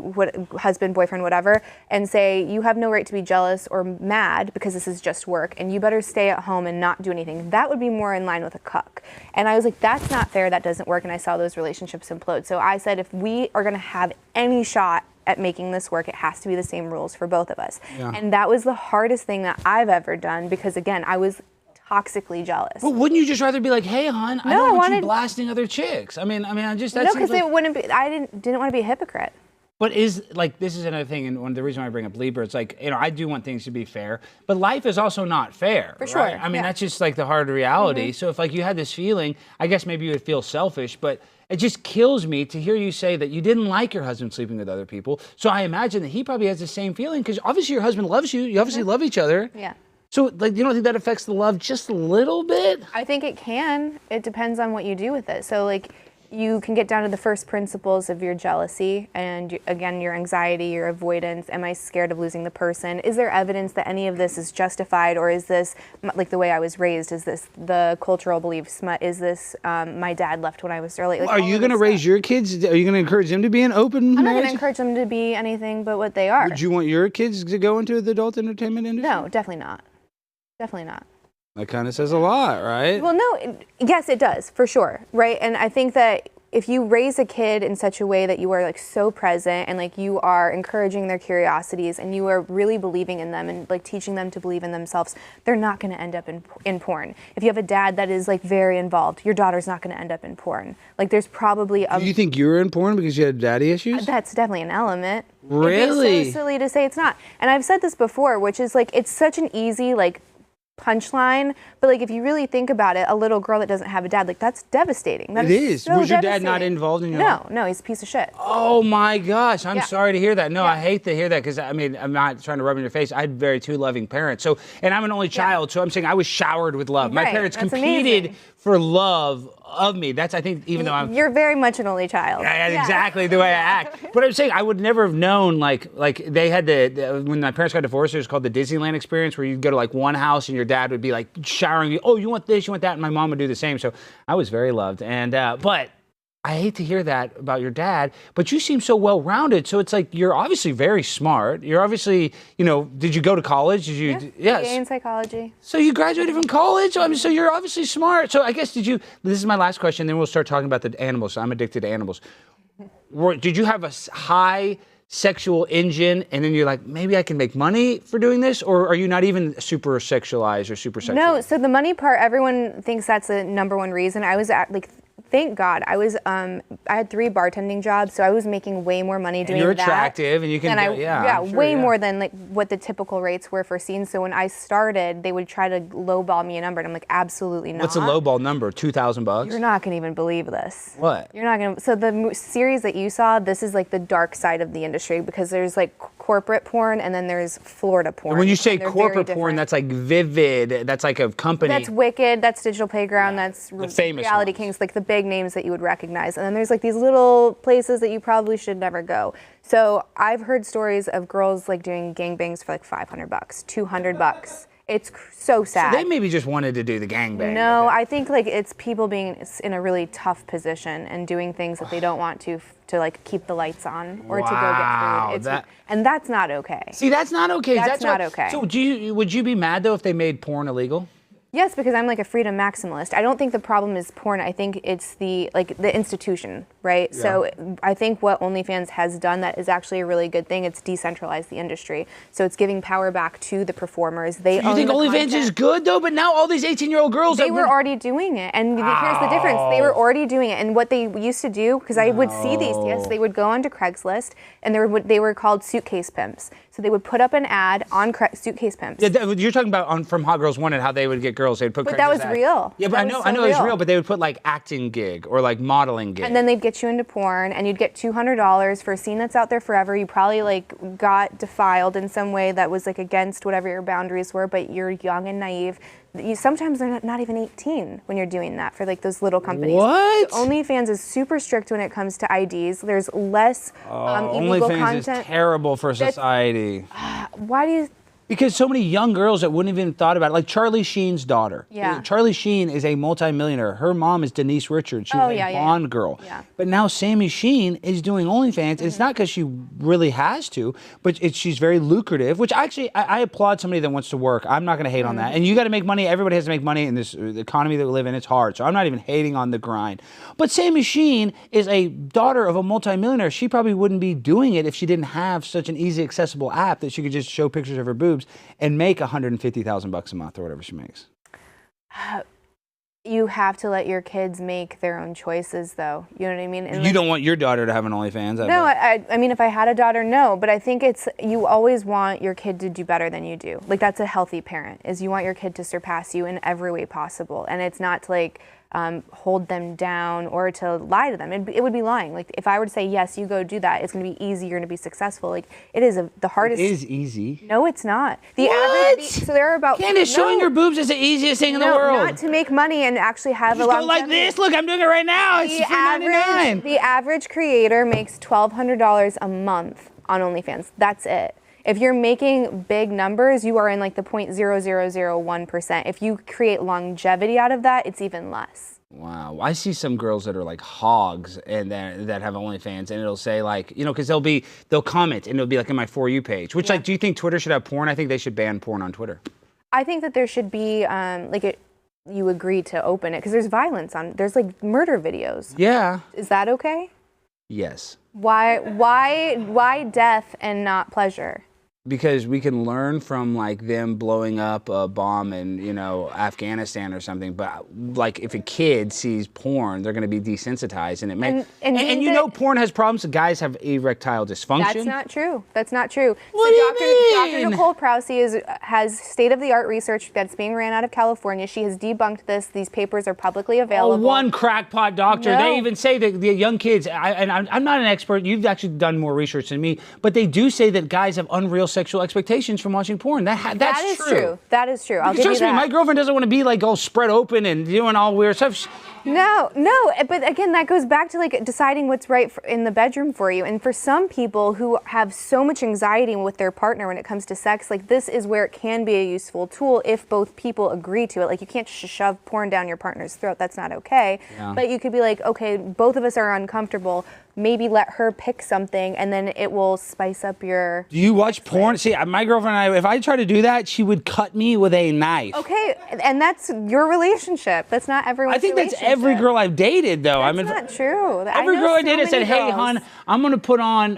husband, boyfriend, whatever, and say, you have no right to be jealous or mad because this is just work, and you better stay at home and not do anything. That would be more in line with a cuck. And I was like, that's not fair, that doesn't work, and I saw those relationships implode. So I said, if we are gonna have any shot at making this work, it has to be the same rules for both of us. Yeah. And that was the hardest thing that I've ever done, because again, I was toxically jealous. Well, wouldn't you just rather be like, hey, hon, I don't want you blasting other chicks? I mean, I just no, because it wouldn't be. I didn't want to be a hypocrite. But this is another thing, and one of the reasons why I bring up Libra, it's like, I do want things to be fair, but life is also not fair. For sure. Right? I mean, that's just like the hard reality. So if like you had this feeling, I guess maybe you would feel selfish, but it just kills me to hear you say that you didn't like your husband sleeping with other people. So I imagine that he probably has the same feeling, because obviously your husband loves you. You obviously love each other. Yeah. So, like, you don't think that affects the love just a little bit? I think it can. It depends on what you do with it. So, like, you can get down to the first principles of your jealousy and, again, your anxiety, your avoidance. Am I scared of losing the person? Is there evidence that any of this is justified, or is this, like the way I was raised, is this the cultural beliefs? Is this my dad left when I was early? Like, are you going to raise your kids? Are you going to encourage them to be an open marriage? I'm not going to encourage them to be anything but what they are. Would you want your kids to go into the adult entertainment industry? No, definitely not. Definitely not. That kind of says a lot, right? Well, no, yes, it does, for sure, right? And I think that if you raise a kid in such a way that you are like so present and like you are encouraging their curiosities and you are really believing in them and like teaching them to believe in themselves, they're not going to end up in porn. If you have a dad that is like very involved, your daughter's not going to end up in porn. Like there's probably Do you think you were in porn because you had daddy issues? that's definitely an element. Really? It'd be so silly to say it's not. And I've said this before, which is like it's such an easy like punchline, but like if you really think about it, a little girl that doesn't have a dad, like that's devastating. That It is. so Was your dad not devastating. involved in your life? No, he's a piece of shit. Oh my gosh, I'm Yeah. sorry to hear that. No, Yeah. I hate to hear that because I mean, I'm not trying to rub in your face. I had very two loving parents. So, and I'm an only child, so I'm saying I was showered with love. My Right, parents that's competed amazing. for love of me. That's, I think, even though I'm You're very much an only child. Yeah, exactly the way I act. But I'm saying I would never have known like they had when my parents got divorced, it was called the Disneyland experience, where you'd go to like one house and your dad would be like showering you. Oh, you want this, you want that, and my mom would do the same. So I was very loved. And but I hate to hear that about your dad. But you seem so well rounded. So it's like you're obviously very smart. You're obviously, you know, did you go to college? Did you? Yes. BA in psychology. So you graduated from college? I mean, so you're obviously smart. So I guess this is my last question, then we'll start talking about the animals. I'm addicted to animals. Did you have a high sexual engine and then you're like, maybe I can make money for doing this? Or are you not even super sexualized or super sexual? No, so the money part, everyone thinks that's the number one reason. I was at like, thank God, I had 3 bartending jobs, so I was making way more money doing that. You're attractive and you can, way more than like what the typical rates were for scenes. So when I started, they would try to lowball me a number, and I'm like, absolutely not. What's a lowball number? $2,000? You're not gonna even believe this. What? You're not gonna. So the series that you saw, this is like the dark side of the industry because there's like corporate porn and then there's Florida porn. And when you say and they're corporate very porn, different. that's like Vivid. That's like a company. That's Wicked, that's Digital Playground, that's The famous Reality ones. Kings, like the big names that you would recognize. And then there's like these little places that you probably should never go. So I've heard stories of girls like doing gangbangs for like $500, $200. It's so sad. So they maybe just wanted to do the gangbang. No, I think like it's people being in a really tough position and doing things that they don't want to like keep the lights on or to Wow, go get food. And that's not okay. See, that's not okay. That's not okay. So would you be mad though if they made porn illegal? Yes, because I'm like a freedom maximalist. I don't think the problem is porn. I think it's the institution, right? So I think what OnlyFans has done that is actually a really good thing. It's decentralized the industry. So it's giving power back to the performers. They You own think the OnlyFans content. is good though? But now all these 18-year-old girls They were already doing it, and here's the difference. They were already doing it, and what they used to do, because I would see these, yes, they would go onto Craigslist, and they were called suitcase pimps. So they would put up an ad on suitcase pimps. Yeah, you're talking about from Hot Girls Wanted how they would get girls. They'd put. But that was Craigslist ads. real. Yeah, but That I know was so it was real. real. But they would put like acting gig or like modeling gig. And then they'd get you into porn, and you'd get $200 for a scene that's out there forever. You probably like got defiled in some way that was like against whatever your boundaries were, but you're young and naive. Sometimes they're not even 18 when you're doing that for like those little companies. What? So OnlyFans is super strict when it comes to IDs. There's less illegal OnlyFans content. is terrible for society. Why do you? Because so many young girls that wouldn't even thought about it, like Charlie Sheen's daughter. Yeah. Charlie Sheen is a multimillionaire. Her mom is Denise Richards. She was a Bond girl. Yeah. But now Sammy Sheen is doing OnlyFans. It's not because she really has to, but she's very lucrative, which actually I applaud somebody that wants to work. I'm not going to hate on that. And you got to make money. Everybody has to make money in this economy that we live in. It's hard. So I'm not even hating on the grind. But Sammy Sheen is a daughter of a multimillionaire. She probably wouldn't be doing it if she didn't have such an easy, accessible app that she could just show pictures of her boobs and make $150,000 a month or whatever she makes. You have to let your kids make their own choices, though. You know what I mean? And You don't want your daughter to have an OnlyFans. No, I mean, if I had a daughter, no. But I think you always want your kid to do better than you do. Like, that's a healthy parent, is you want your kid to surpass you in every way possible. And it's not to, like, hold them down or to lie to them. It would be lying. Like, if I were to say, yes, you go do that, it's going to be easy, you're going to be successful. Like, it is the hardest. It is easy. No, it's not. The What? average. So there are about. Candice, showing your boobs is the easiest thing in the No, world. not to make money and actually have Just a go long like this. Look, I'm doing it right now. It's $3.99. The average creator makes $1,200 a month on OnlyFans. That's it. If you're making big numbers, you are in like the 0.0001%. If you create longevity out of that, it's even less. Wow, I see some girls that are like hogs and that have OnlyFans, and it'll say like, you know, because they'll comment and it'll be like in my For You page. Which like, do you think Twitter should have porn? I think they should ban porn on Twitter. I think that there should be you agree to open it because there's violence there's like murder videos. Yeah. Is that okay? Yes. Why death and not pleasure? Because we can learn from like them blowing up a bomb in, Afghanistan or something. But like if a kid sees porn, they're going to be desensitized, and it may. And porn has problems. Guys have erectile dysfunction. That's not true. That's not true. What do you mean? Dr. Nicole Prousey has state-of-the-art research that's being ran out of California. She has debunked this. These papers are publicly available. One crackpot doctor. No. They even say that the young kids. I'm not an expert. You've actually done more research than me, but they do say that guys have unreal sexual expectations from watching porn. That's true. That is true. I'll give you Trust me, that. my girlfriend doesn't want to be like all spread open and doing all weird stuff. No, but again, that goes back to like deciding what's right in the bedroom for you. And for some people who have so much anxiety with their partner when it comes to sex, like this is where it can be a useful tool if both people agree to it. Like you can't shove porn down your partner's throat. That's not okay. Yeah. But you could be like, okay, both of us are uncomfortable. Maybe let her pick something, and then it will spice up your. Do you watch porn? See, my girlfriend and I, if I try to do that, she would cut me with a knife. Okay, and that's your relationship. That's not everyone's I think that's relationship. every girl I've dated, though. That's not true. Every girl I dated said, "Hey, hon, I'm gonna put on,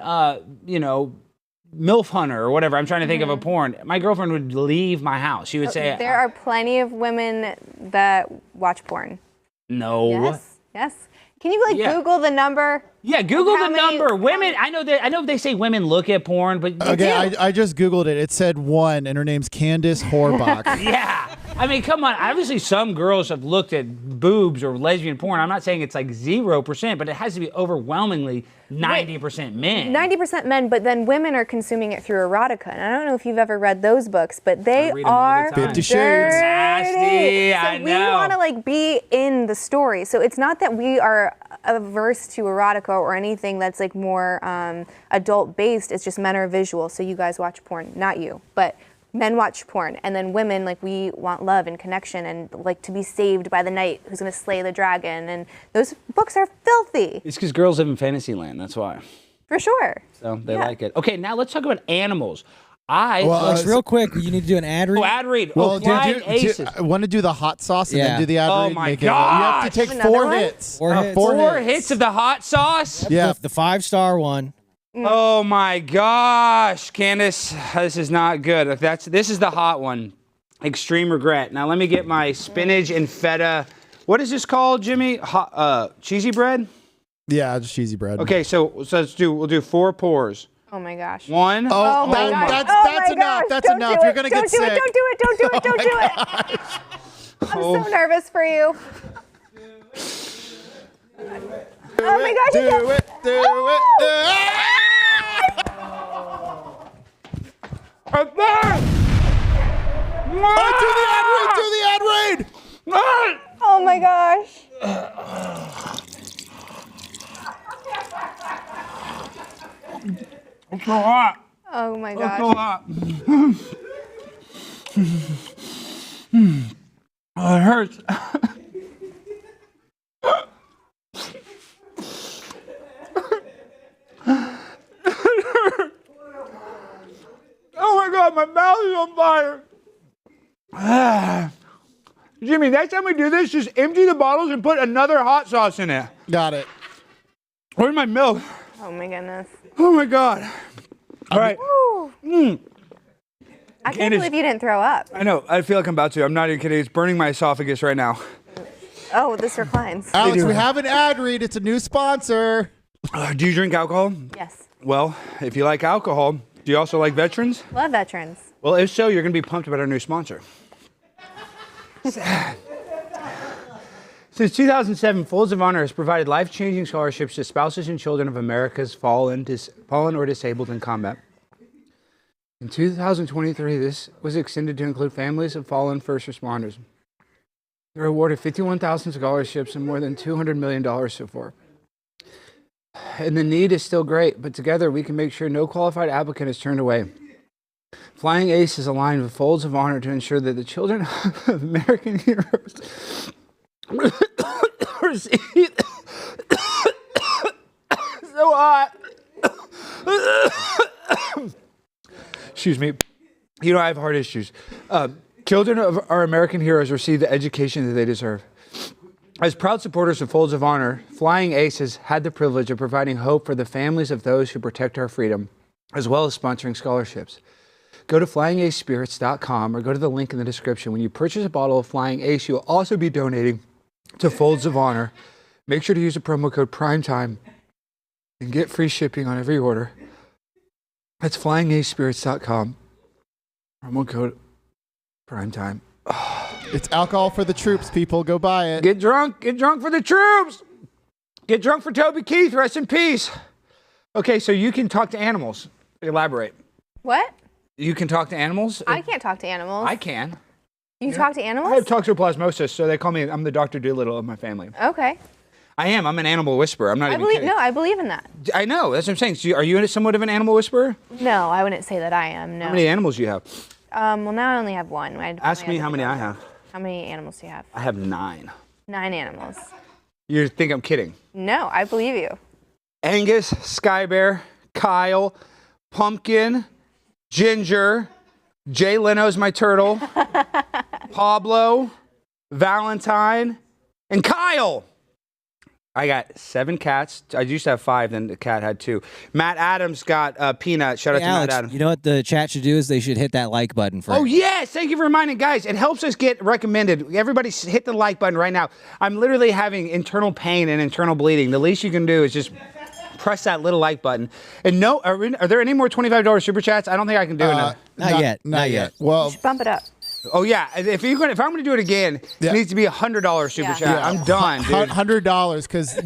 MILF Hunter or whatever." I'm trying to think of a porn. My girlfriend would leave my house. She would say, "There are plenty of women that watch porn." No. Yes. Can you Google the number? Yeah, Google the number. Women, I know they say women look at porn, but Okay, I just Googled it. It said 1, and her name's Candice Horbacz. Yeah. I mean, come on. Obviously, some girls have looked at boobs or lesbian porn. I'm not saying it's like 0%, but it has to be overwhelmingly 90% men. 90% men, but then women are consuming it through erotica. And I don't know if you've ever read those books, but they are 50 Shades. Nasty, I know. So we want to be in the story. So it's not that we are averse to erotica or anything that's like more adult based. It's just men are visual. So you guys watch porn, not you, but men watch porn, and then women, we want love and connection and to be saved by the knight who's going to slay the dragon, and those books are filthy. It's because girls live in fantasy land, that's why. For sure. So they like it. Okay, now let's talk about animals. Alex, real quick, you need to do an ad read. Oh, ad read. Well, FlyingAce. I want to do the hot sauce and then do the ad read. Oh my You have to take Another 4 one? hits. 4 hits. 4 hits of the hot sauce? Yeah. The 5-star one. Oh my gosh, Candice, this is not good. This is the hot one. Extreme regret. Now let me get my spinach and feta. What is this called, Jimmy? Cheesy bread? Yeah, just cheesy bread. Okay, so we'll do 4 pours. Oh my gosh. 1. Oh, my gosh. that's enough. That's Don't enough. do You're it. gonna get sick. Don't do it. Don't do it. I'm so nervous for you. Oh my gosh. Do it. Do the ad read. Oh my gosh. It's so hot. Oh my It's gosh. so hot. Oh, it hurts. Oh my God, my mouth is on fire. Jimmy, next time we do this, just empty the bottles and put another hot sauce in it. Got it. Where's my milk? Oh my goodness. Oh my God. All right. I can't believe you didn't throw up. I know. I feel like I'm about to. I'm not even kidding. It's burning my esophagus right now. Oh, this reclines. Alex, we have an ad read. It's a new sponsor. Do you drink alcohol? Yes. Well, if you like alcohol, do you also like veterans? Love veterans. Well, if so, you're going to be pumped about our new sponsor. Since 2007, Folds of Honor has provided life-changing scholarships to spouses and children of America's fallen or disabled in combat. In 2023, this was extended to include families of fallen first responders. They're awarded 51,000 scholarships and more than $200 million so far. And the need is still great, but together we can make sure no qualified applicant is turned away. FlyingAce is aligned with Folds of Honor to ensure that the children of American heroes receive so hot. Excuse me. I have heart issues. Children of our American heroes receive the education that they deserve. As proud supporters of Folds of Honor, Flying Ace has had the privilege of providing hope for the families of those who protect our freedom, as well as sponsoring scholarships. Go to flyingacespirits.com or go to the link in the description. When you purchase a bottle of Flying Ace, you'll also be donating to Folds of Honor. Make sure to use the promo code PRIMETIME and get free shipping on every order. That's flyingacespirits.com. Promo code PRIMETIME. It's alcohol for the troops, people. Go buy it. Get drunk for the troops. Get drunk for Toby Keith. Rest in peace. Okay, so you can talk to animals. Elaborate. What? You can talk to animals? I can't talk to animals. I can. You talk to I animals? have toxoplasmosis, so they call me, I'm the Dr. Dolittle of my family. Okay. I am. I'm an animal whisperer. I'm not even kidding. No, I believe in that. I know. That's what I'm saying. So are you somewhat of an animal whisperer? No, I wouldn't say that I am. No. How many animals do you have? Well, now I only have one. Ask me how many I have. How many animals do you have? I have 9. 9 animals. You think I'm kidding? No, I believe you. Angus, Sky Bear, Kyle, Pumpkin, Ginger, Jay Leno's my turtle, Pablo, Valentine, and Kyle. I got 7 cats. I used to have 5, then the cat had 2. Matt Adams got Peanut. Shout out to Alex, Matt Adams. you know what the chat should do is they should hit that like button for. Oh, yes. Thank you for reminding. Guys, it helps us get recommended. Everybody hit the like button right now. I'm literally having internal pain and internal bleeding. The least you can do is just press that little like button. And no, are there any more $25 super chats? I don't think I can do it. Not yet. Well, You should bump it up. Oh, yeah. If I'm going to do it again, Yeah. it needs to be $100 super Yeah. chat. Yeah. I'm done, dude. $100 because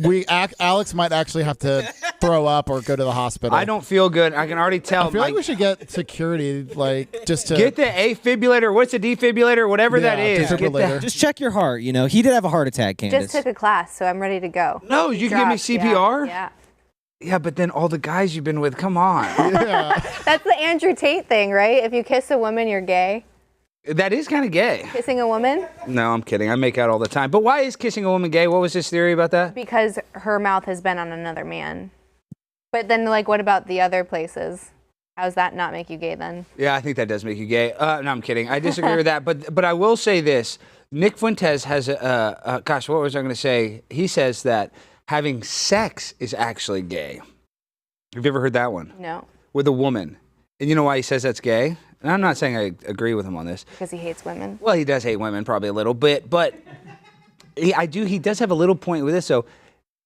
Alex might actually have to throw up or go to the hospital. I don't feel good. I can already tell. I feel like we should get security, like just to Get the afibrillator. What's a defibrillator? Whatever that is. Get defibrillator. that. Just check your heart. You know, he did have a heart attack, Candice. Just took a class, so I'm ready to go. No, you can give me Dropped, CPR? Yeah. Yeah, but then all the guys you've been with, come on. That's the Andrew Tate thing, right? If you kiss a woman, you're gay. That is kind of gay. Kissing a woman? No, I'm kidding. I make out all the time. But why is kissing a woman gay? What was his theory about that? Because her mouth has been on another man. But then, like, what about the other places? How does that not make you gay then? Yeah, I think that does make you gay. No, I'm kidding. I disagree with that. But I will say this. Nick Fuentes has gosh, what was I going to say? He says that having sex is actually gay. Have you ever heard that one? No. With a woman. And you know why he says that's gay? And I'm not saying I agree with him on this. Because he hates women. Well, he does hate women probably a little bit, but he does have a little point with this. So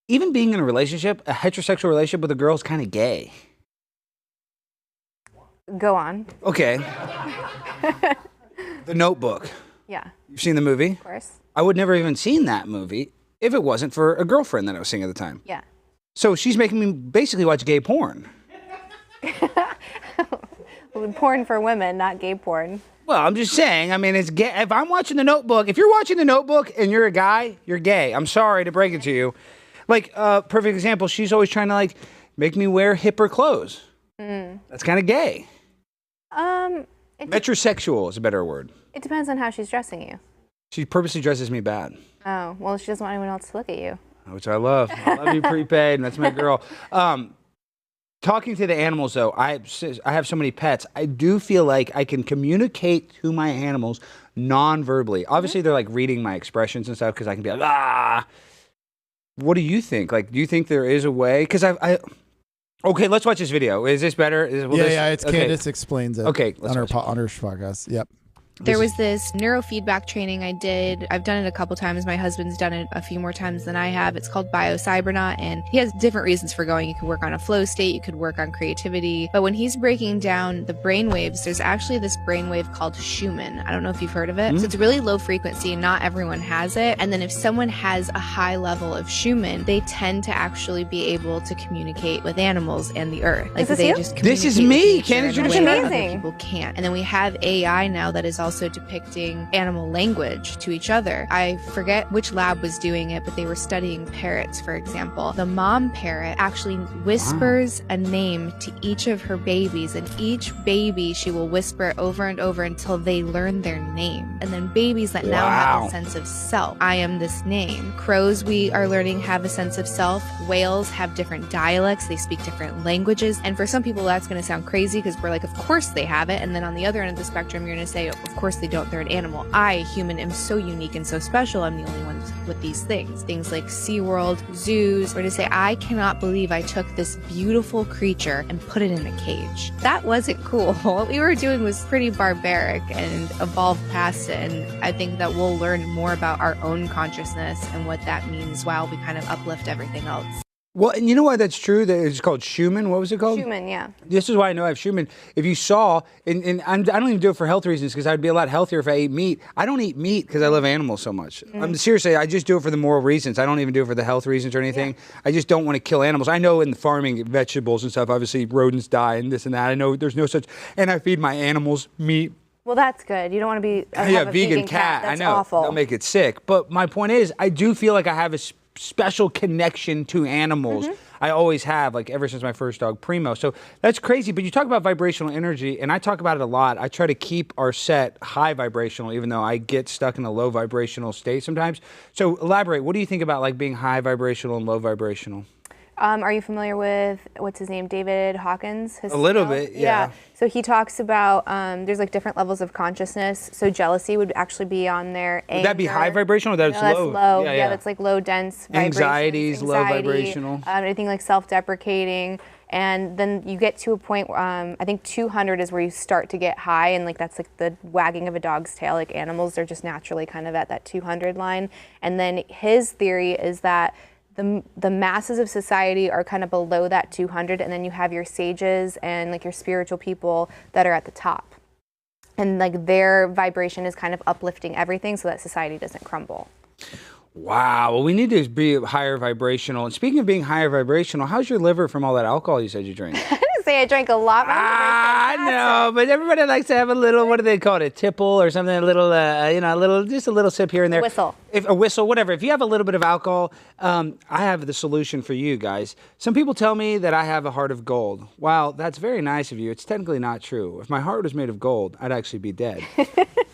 even being in a relationship, a heterosexual relationship with a girl is kind of gay. Go on. Okay. The Notebook. Yeah, You've seen the movie? of course. I would never even seen that movie if it wasn't for a girlfriend that I was seeing at the time. Yeah. So she's making me basically watch gay porn. Porn for women, not gay porn. Well, I'm just saying, I mean, it's gay. If I'm watching The Notebook, if you're watching The Notebook and you're a guy, you're gay. I'm sorry to break it to you. Like, perfect example, she's always trying to, like, make me wear hipper clothes. That's kind of gay. Metrosexual is a better word. It depends on how she's dressing you. She purposely dresses me bad, Oh, well, she doesn't want anyone else to look at you. which I love. I love you prepaid, and that's my girl. Talking to the animals, though, I have so many pets. I do feel like I can communicate to my animals non-verbally. Obviously, they're like reading my expressions and stuff because I can be like, ah. What do you think? Like, do you think there is a way? Because okay, let's watch this video. Is this better? It's Candice explains it. Okay, on her podcast. Yep. There was this neurofeedback training I did. I've done it a couple times. My husband's done it a few more times than I have. It's called BioCybernaut, and he has different reasons for going. You could work on a flow state, you could work on creativity. But when he's breaking down the brainwaves, there's actually this brainwave called Schumann. I don't know if you've heard of it. So it's really low frequency, and not everyone has it. And then if someone has a high level of Schumann, they tend to actually be able to communicate with animals and the earth. Like Is this they you? just This is communicate me, with nature Candice. in a That's way that amazing. other people can't. And then we have AI now that is also depicting animal language to each other. I forget which lab was doing it, but they were studying parrots, for example. The mom parrot actually whispers a name to each of her babies, and each baby she will whisper over and over until they learn their name. And then babies that now have a sense of self. I am this name. Crows, we are learning, have a sense of self. Whales have different dialects. They speak different languages. And for some people, that's going to sound crazy because we're like, of course they have it. And then on the other end of the spectrum, you're going to say, of Of course they don't, they're an animal. I, human, am so unique and so special. I'm the only one with these things. Things like SeaWorld, zoos, or to say, I cannot believe I took this beautiful creature and put it in a cage. That wasn't cool. What we were doing was pretty barbaric and evolved past it. And I think that we'll learn more about our own consciousness and what that means while we kind of uplift everything else. Well, and you know why that's true? That it's called Schumann. What was it called? Human, yeah. This is why I know I have Schumann. If you saw, and I don't even do it for health reasons because I'd be a lot healthier if I ate meat. I don't eat meat because I love animals so much. Seriously, I just do it for the moral reasons. I don't even do it for the health reasons or anything. Yeah. I just don't want to kill animals. I know in the farming, vegetables and stuff, obviously rodents die and this and that. I know there's no such, and I feed my animals meat. Well, that's good. You don't want to be have a vegan cat. I That's know. awful. They'll make it sick. But my point is, I do feel like I have a special connection to animals. I always have, like ever since my first dog, Primo. So that's crazy. But you talk about vibrational energy, and I talk about it a lot. I try to keep our set high vibrational, even though I get stuck in a low vibrational state sometimes. So elaborate. What do you think about like being high vibrational and low vibrational? Are you familiar with, what's his name, David Hawkins? A little bit, yeah. So he talks about, there's like different levels of consciousness. So jealousy would actually be on there. Would that be high vibrational or that's no, low? That's low. Yeah, that's like low dense Anxiety's vibrations. low vibrational. Anything like self-deprecating. And then you get to a point, I think 200 is where you start to get high, and like that's like the wagging of a dog's tail. Like animals, they're just naturally kind of at that 200 line. And then his theory is that the masses of society are kind of below that 200, and then you have your sages and like your spiritual people that are at the top. And like their vibration is kind of uplifting everything so that society doesn't crumble. Wow. Well, we need to be higher vibrational. And speaking of being higher vibrational, how's your liver from all that alcohol you said you drank? I didn't say I drank a lot. I know, but everybody likes to have a little, what do they call it, a tipple or something, a little, just a little sip here and there. Whistle. A whistle, whatever. If you have a little bit of alcohol, I have the solution for you guys. Some people tell me that I have a heart of gold. Wow, that's very nice of you. It's technically not true. If my heart was made of gold, I'd actually be dead.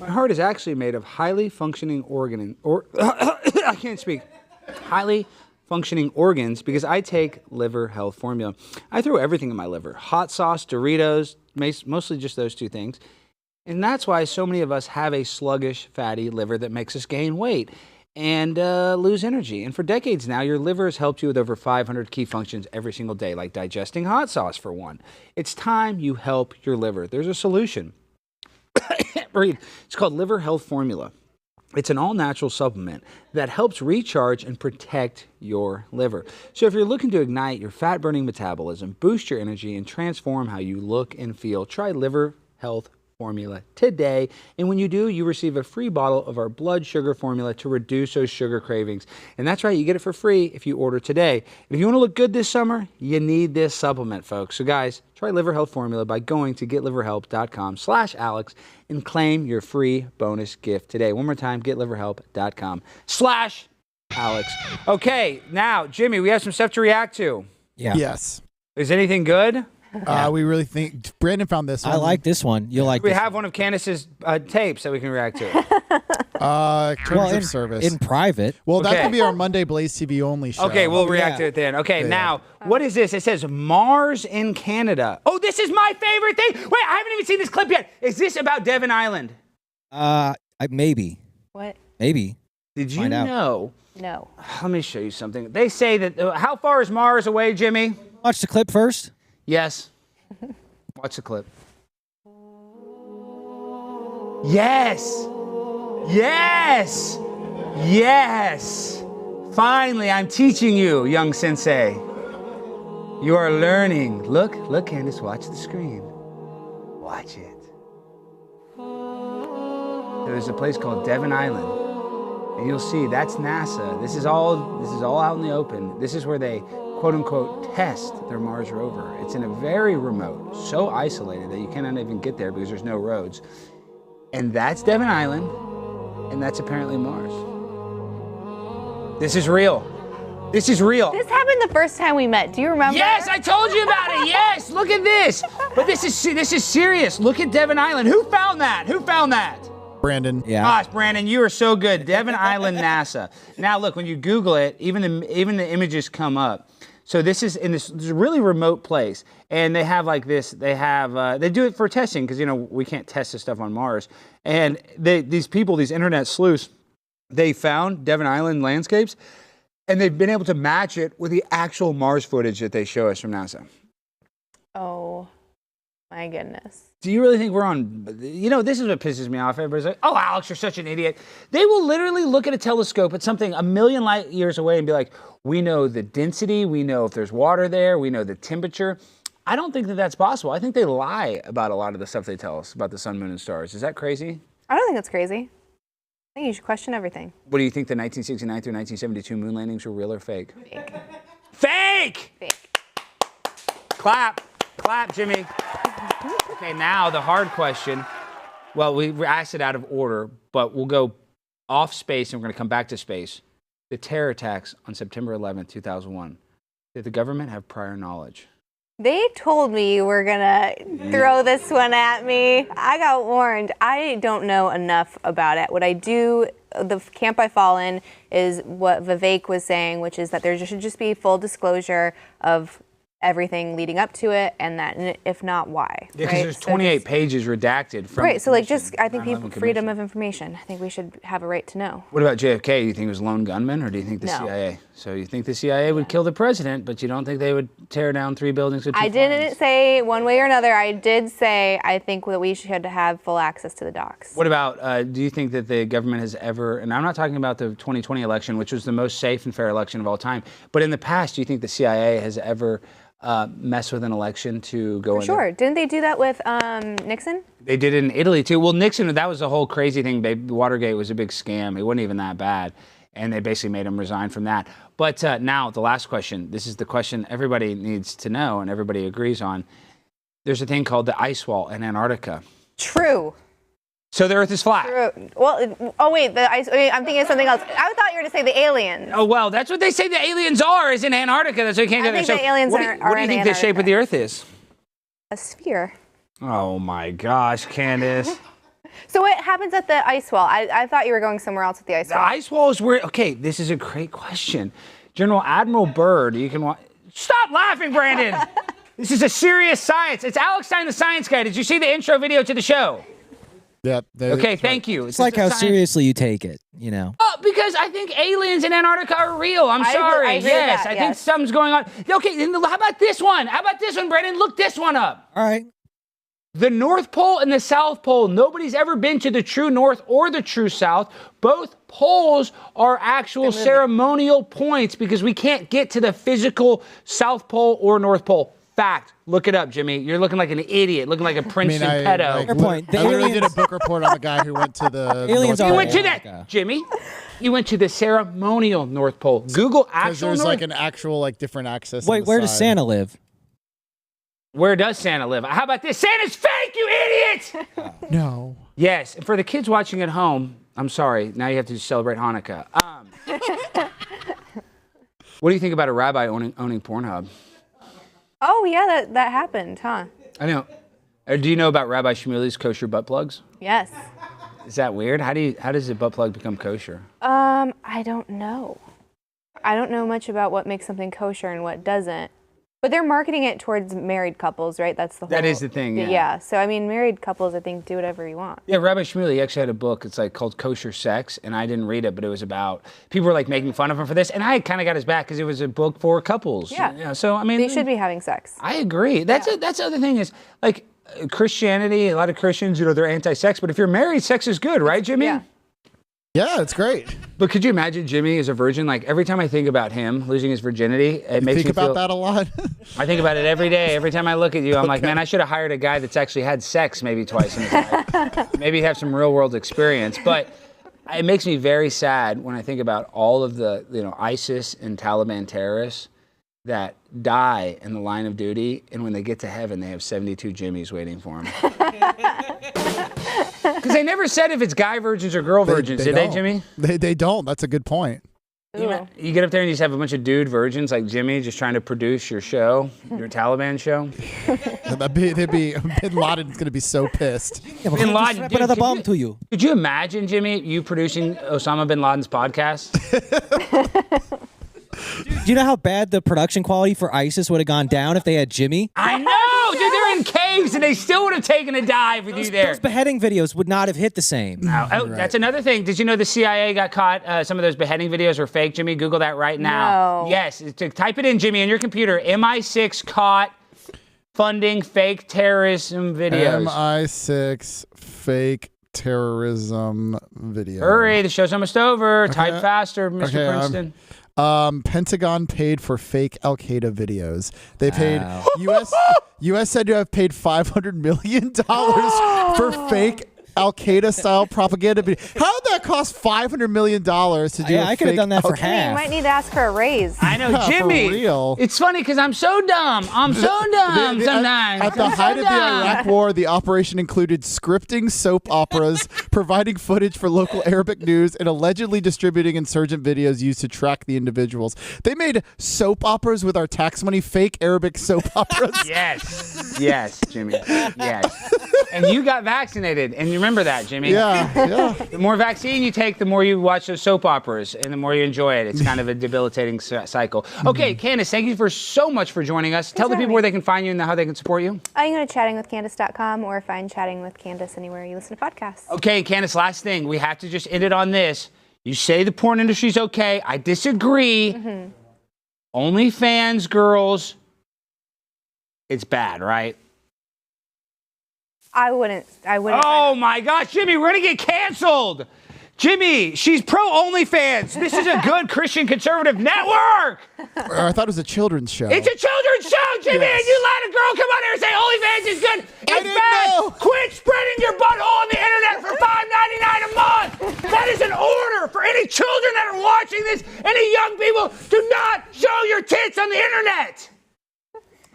My heart is actually made of highly functioning I can't speak. Highly functioning organs because I take liver health formula. I throw everything in my liver. Hot sauce, Doritos, mostly just those two things. And that's why so many of us have a sluggish, fatty liver that makes us gain weight and lose energy. And for decades now, your liver has helped you with over 500 key functions every single day, like digesting hot sauce, for one. It's time you help your liver. There's a solution. Breathe. It's called Liver Health Formula. It's an all-natural supplement that helps recharge and protect your liver. So if you're looking to ignite your fat-burning metabolism, boost your energy, and transform how you look and feel, try Liver Health Formula today. And when you do, you receive a free bottle of our blood sugar formula to reduce those sugar cravings. And that's right, you get it for free if you order today. And if you want to look good this summer, you need this supplement, folks. So guys, try Liver Health Formula by going to getliverhelp.com/Alex and claim your free bonus gift today. One more time, getliverhelp.com/Alex. Okay, now, Jimmy, we have some stuff to react to. Yeah. Yes. Is anything good? We really think Brandon found this one. I like this one. You like We this have one of Candice's tapes that we can react to. Terms of service. in private. Well, that Okay. could be our Monday Blaze TV only show. Okay, we'll react to it then. Okay, now, what is this? It says Mars in Canada. Oh, this is my favorite thing. Wait, I haven't even seen this clip yet. Is this about Devon Island? Maybe. What? Maybe. Did you Find out. know? No. Let me show you something. They say that, how far is Mars away, Jimmy? Watch the clip first. Yes. Watch the clip. Yes. Yes. Yes. Finally, I'm teaching you, young sensei. You are learning. Look, Candice, watch the screen. Watch it. There's a place called Devon Island. And you'll see that's NASA. This is all out in the open. This is where they, quote unquote, test their Mars rover. It's in a very remote, so isolated that you cannot even get there because there's no roads. And that's Devon Island, and that's apparently Mars. This is real. This is real. This happened the first time we met. Do you remember? Yes, I told you about it. Yes, look at this. But this is serious. Look at Devon Island. Who found that? Who found that? Brandon. Yeah. Gosh, Brandon, you are so good. Devon Island, NASA. Now look, when you Google it, even the images come up. So this is in this really remote place, and they have like this. They do it for testing because we can't test this stuff on Mars. And these people, these internet sleuths, they found Devon Island landscapes, and they've been able to match it with the actual Mars footage that they show us from NASA. Oh, my goodness. Do you really think we're on? This is what pisses me off. Everybody's like, "Oh, Alex, you're such an idiot." They will literally look at a telescope at something a million light years away and be like, "We know the density. We know if there's water there. We know the temperature." I don't think that that's possible. I think they lie about a lot of the stuff they tell us about the sun, moon, and stars. Is that crazy? I don't think that's crazy. I think you should question everything. What do you think the 1969 through 1972 moon landings were real or fake? Fake. Fake! Fake. Clap, Jimmy. Okay, now the hard question. Well, we asked it out of order, but we'll go off space and we're going to come back to space. The terror attacks on September 11th, 2001. Did the government have prior knowledge? They told me you were going to throw this one at me. I got warned. I don't know enough about it. What I do, the camp I fall in, is what Vivek was saying, which is that there should just be full disclosure of everything leading up to it, and that if not, why. Yeah, because there's 28 pages redacted from. Right, so I think people, freedom of information. I think we should have a right to know. What about JFK? Do you think it was lone gunman, or do you think the No. CIA? So you think the CIA would kill the president, but you don't think they would tear down 3 buildings with 2 I didn't say one way or another. I did say I think that we should have full access to the docs. What about, do you think that the government has ever, and I'm not talking about the 2020 election, which was the most safe and fair election of all time, but in the past, do you think the CIA has ever mess with an election to go in? Sure. Didn't they do that with Nixon? They did it in Italy too. Well, Nixon, that was the whole crazy thing. Watergate was a big scam. It wasn't even that bad. And they basically made him resign from that. But now the last question. This is the question everybody needs to know and everybody agrees on. There's a thing called the ice wall in Antarctica. True. So the Earth is flat. True. Well, oh wait, the ice. I'm thinking of something else. I thought you were going to say the aliens. Oh well, that's what they say the aliens are. Is in Antarctica. That's why you can't get there. I think the aliens what are do you in think the shape of the Earth is? A sphere. Oh my gosh, Candice. So what happens at the ice wall? I thought you were going somewhere else with the ice wall. The ice wall is where. Okay, this is a great question. General Admiral Byrd. You can stop laughing, Brandon. This is a serious science. It's Alex Stein, the science guy. Did you see the intro video to the show? Yep. Okay, thank you. It's like how seriously you take it, Oh, because I think aliens in Antarctica are real. I'm sorry. I agree with yes, that, I think something's going on. Okay, then how about this one? Brandon? Look this one up. All right. The North Pole and the South Pole. Nobody's ever been to the true North or the true South. Both poles are actual ceremonial points because we can't get to the physical South Pole or North Pole. Fact. Look it up, Jimmy. You're looking like an idiot, looking like a Princeton pedo. Fair point. I literally did a book report on the guy who went to the aliens. You went to that, Jimmy. You went to the ceremonial North Pole. Google actual there's North. like an actual different access. Wait, where does Santa live? Where does Santa live? How about this? Santa's fake, you idiot! No. Yes, and for the kids watching at home, I'm sorry. Now you have to celebrate Hanukkah. What do you think about a rabbi owning Pornhub? Oh yeah, that happened, huh? I know. Do you know about Rabbi Shmuly's kosher butt plugs? Yes. Is that weird? How does a butt plug become kosher? I don't know. I don't know much about what makes something kosher and what doesn't. But they're marketing it towards married couples, right? That's the whole. That is the thing. Yeah. Yeah. So I mean, married couples, I think, do whatever you want. Yeah, Rabbi Shmuley actually had a book. It's called Kosher Sex, and I didn't read it, but it was about people were making fun of him for this, and I kind of got his back because it was a book for couples. Yeah. So I mean, They should be having sex. I agree. That's the other thing is Christianity. A lot of Christians, they're anti-sex, but if you're married, sex is good, right, Jimmy? Yeah. Yeah, it's great. But could you imagine Jimmy as a virgin? Every time I think about him losing his virginity, it makes me think about feel, that a lot. I think about it every day. Every time I look at you, I'm like, man, I should have hired a guy that's actually had sex maybe twice in his life. Maybe have some real world experience. But it makes me very sad when I think about all of the ISIS and Taliban terrorists that die in the line of duty, and when they get to heaven, they have 72 Jimmys waiting for them. Because they never said if it's guy virgins or girl virgins, did they, Jimmy? They don't. That's a good point. You get up there and you just have a bunch of dude virgins like Jimmy just trying to produce your show, your Taliban show. Bin Laden's going to be so pissed. Yeah, bin Laden, strap another bomb to you. Could you imagine, Jimmy, you producing Osama bin Laden's podcast? Do you know how bad the production quality for ISIS would have gone down if they had Jimmy? I know, dude. They're in caves, and they still would have taken a dive with you there. Those beheading videos would not have hit the same. Oh, that's another thing. Did you know the CIA got caught? Some of those beheading videos were fake, Jimmy. Google that right now. No. Yes, type it in, Jimmy, on your computer. MI6 caught funding fake terrorism videos. MI6 fake terrorism video. Hurry, the show's almost over. Type faster, Mr. Princeton. Pentagon paid for fake Al Qaeda videos. They paid U.S. said to have paid $500 million for fake Al Qaeda style propaganda video. How did that cost $500 million to do? I could have done that for half. You might need to ask for a raise. I know, Jimmy. For real. It's funny because I'm so dumb. I'm so dumb sometimes. At the height of the Iraq War, the operation included scripting soap operas, providing footage for local Arabic news, and allegedly distributing insurgent videos used to track the individuals. They made soap operas with our tax money, fake Arabic soap operas. Yes, Jimmy. Yes. And you got vaccinated, and you remember that, Jimmy. Yeah. The more vaccine you take, the more you watch those soap operas, and the more you enjoy it. It's kind of a debilitating cycle. Okay, Candice, thank you so much for joining us. Tell the people where they can find you and how they can support you. You can go to chattingwithcandice.com or find Chatting with Candice anywhere you listen to podcasts. Okay, Candice, last thing. We have to just end it on this. You say the porn industry's okay. I disagree. OnlyFans girls, it's bad, right? I wouldn't. Oh my gosh, Jimmy, we're gonna get canceled. Jimmy, she's pro OnlyFans. This is a good Christian conservative network. I thought it was a children's show. It's a children's show, Jimmy, and you let a girl come out here and say OnlyFans is good. It's bad. Quit spreading your butthole on the internet for $5.99 a month. That is an order for any children that are watching this. Any young people, do not show your tits on the internet.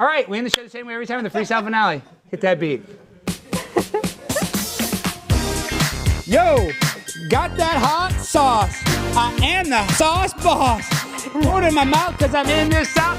All right, we end the show the same way every time in the freestyle finale. Hit that beat. Yo, got that hot sauce. I am the sauce boss. Pour it in my mouth because I'm in this sauce.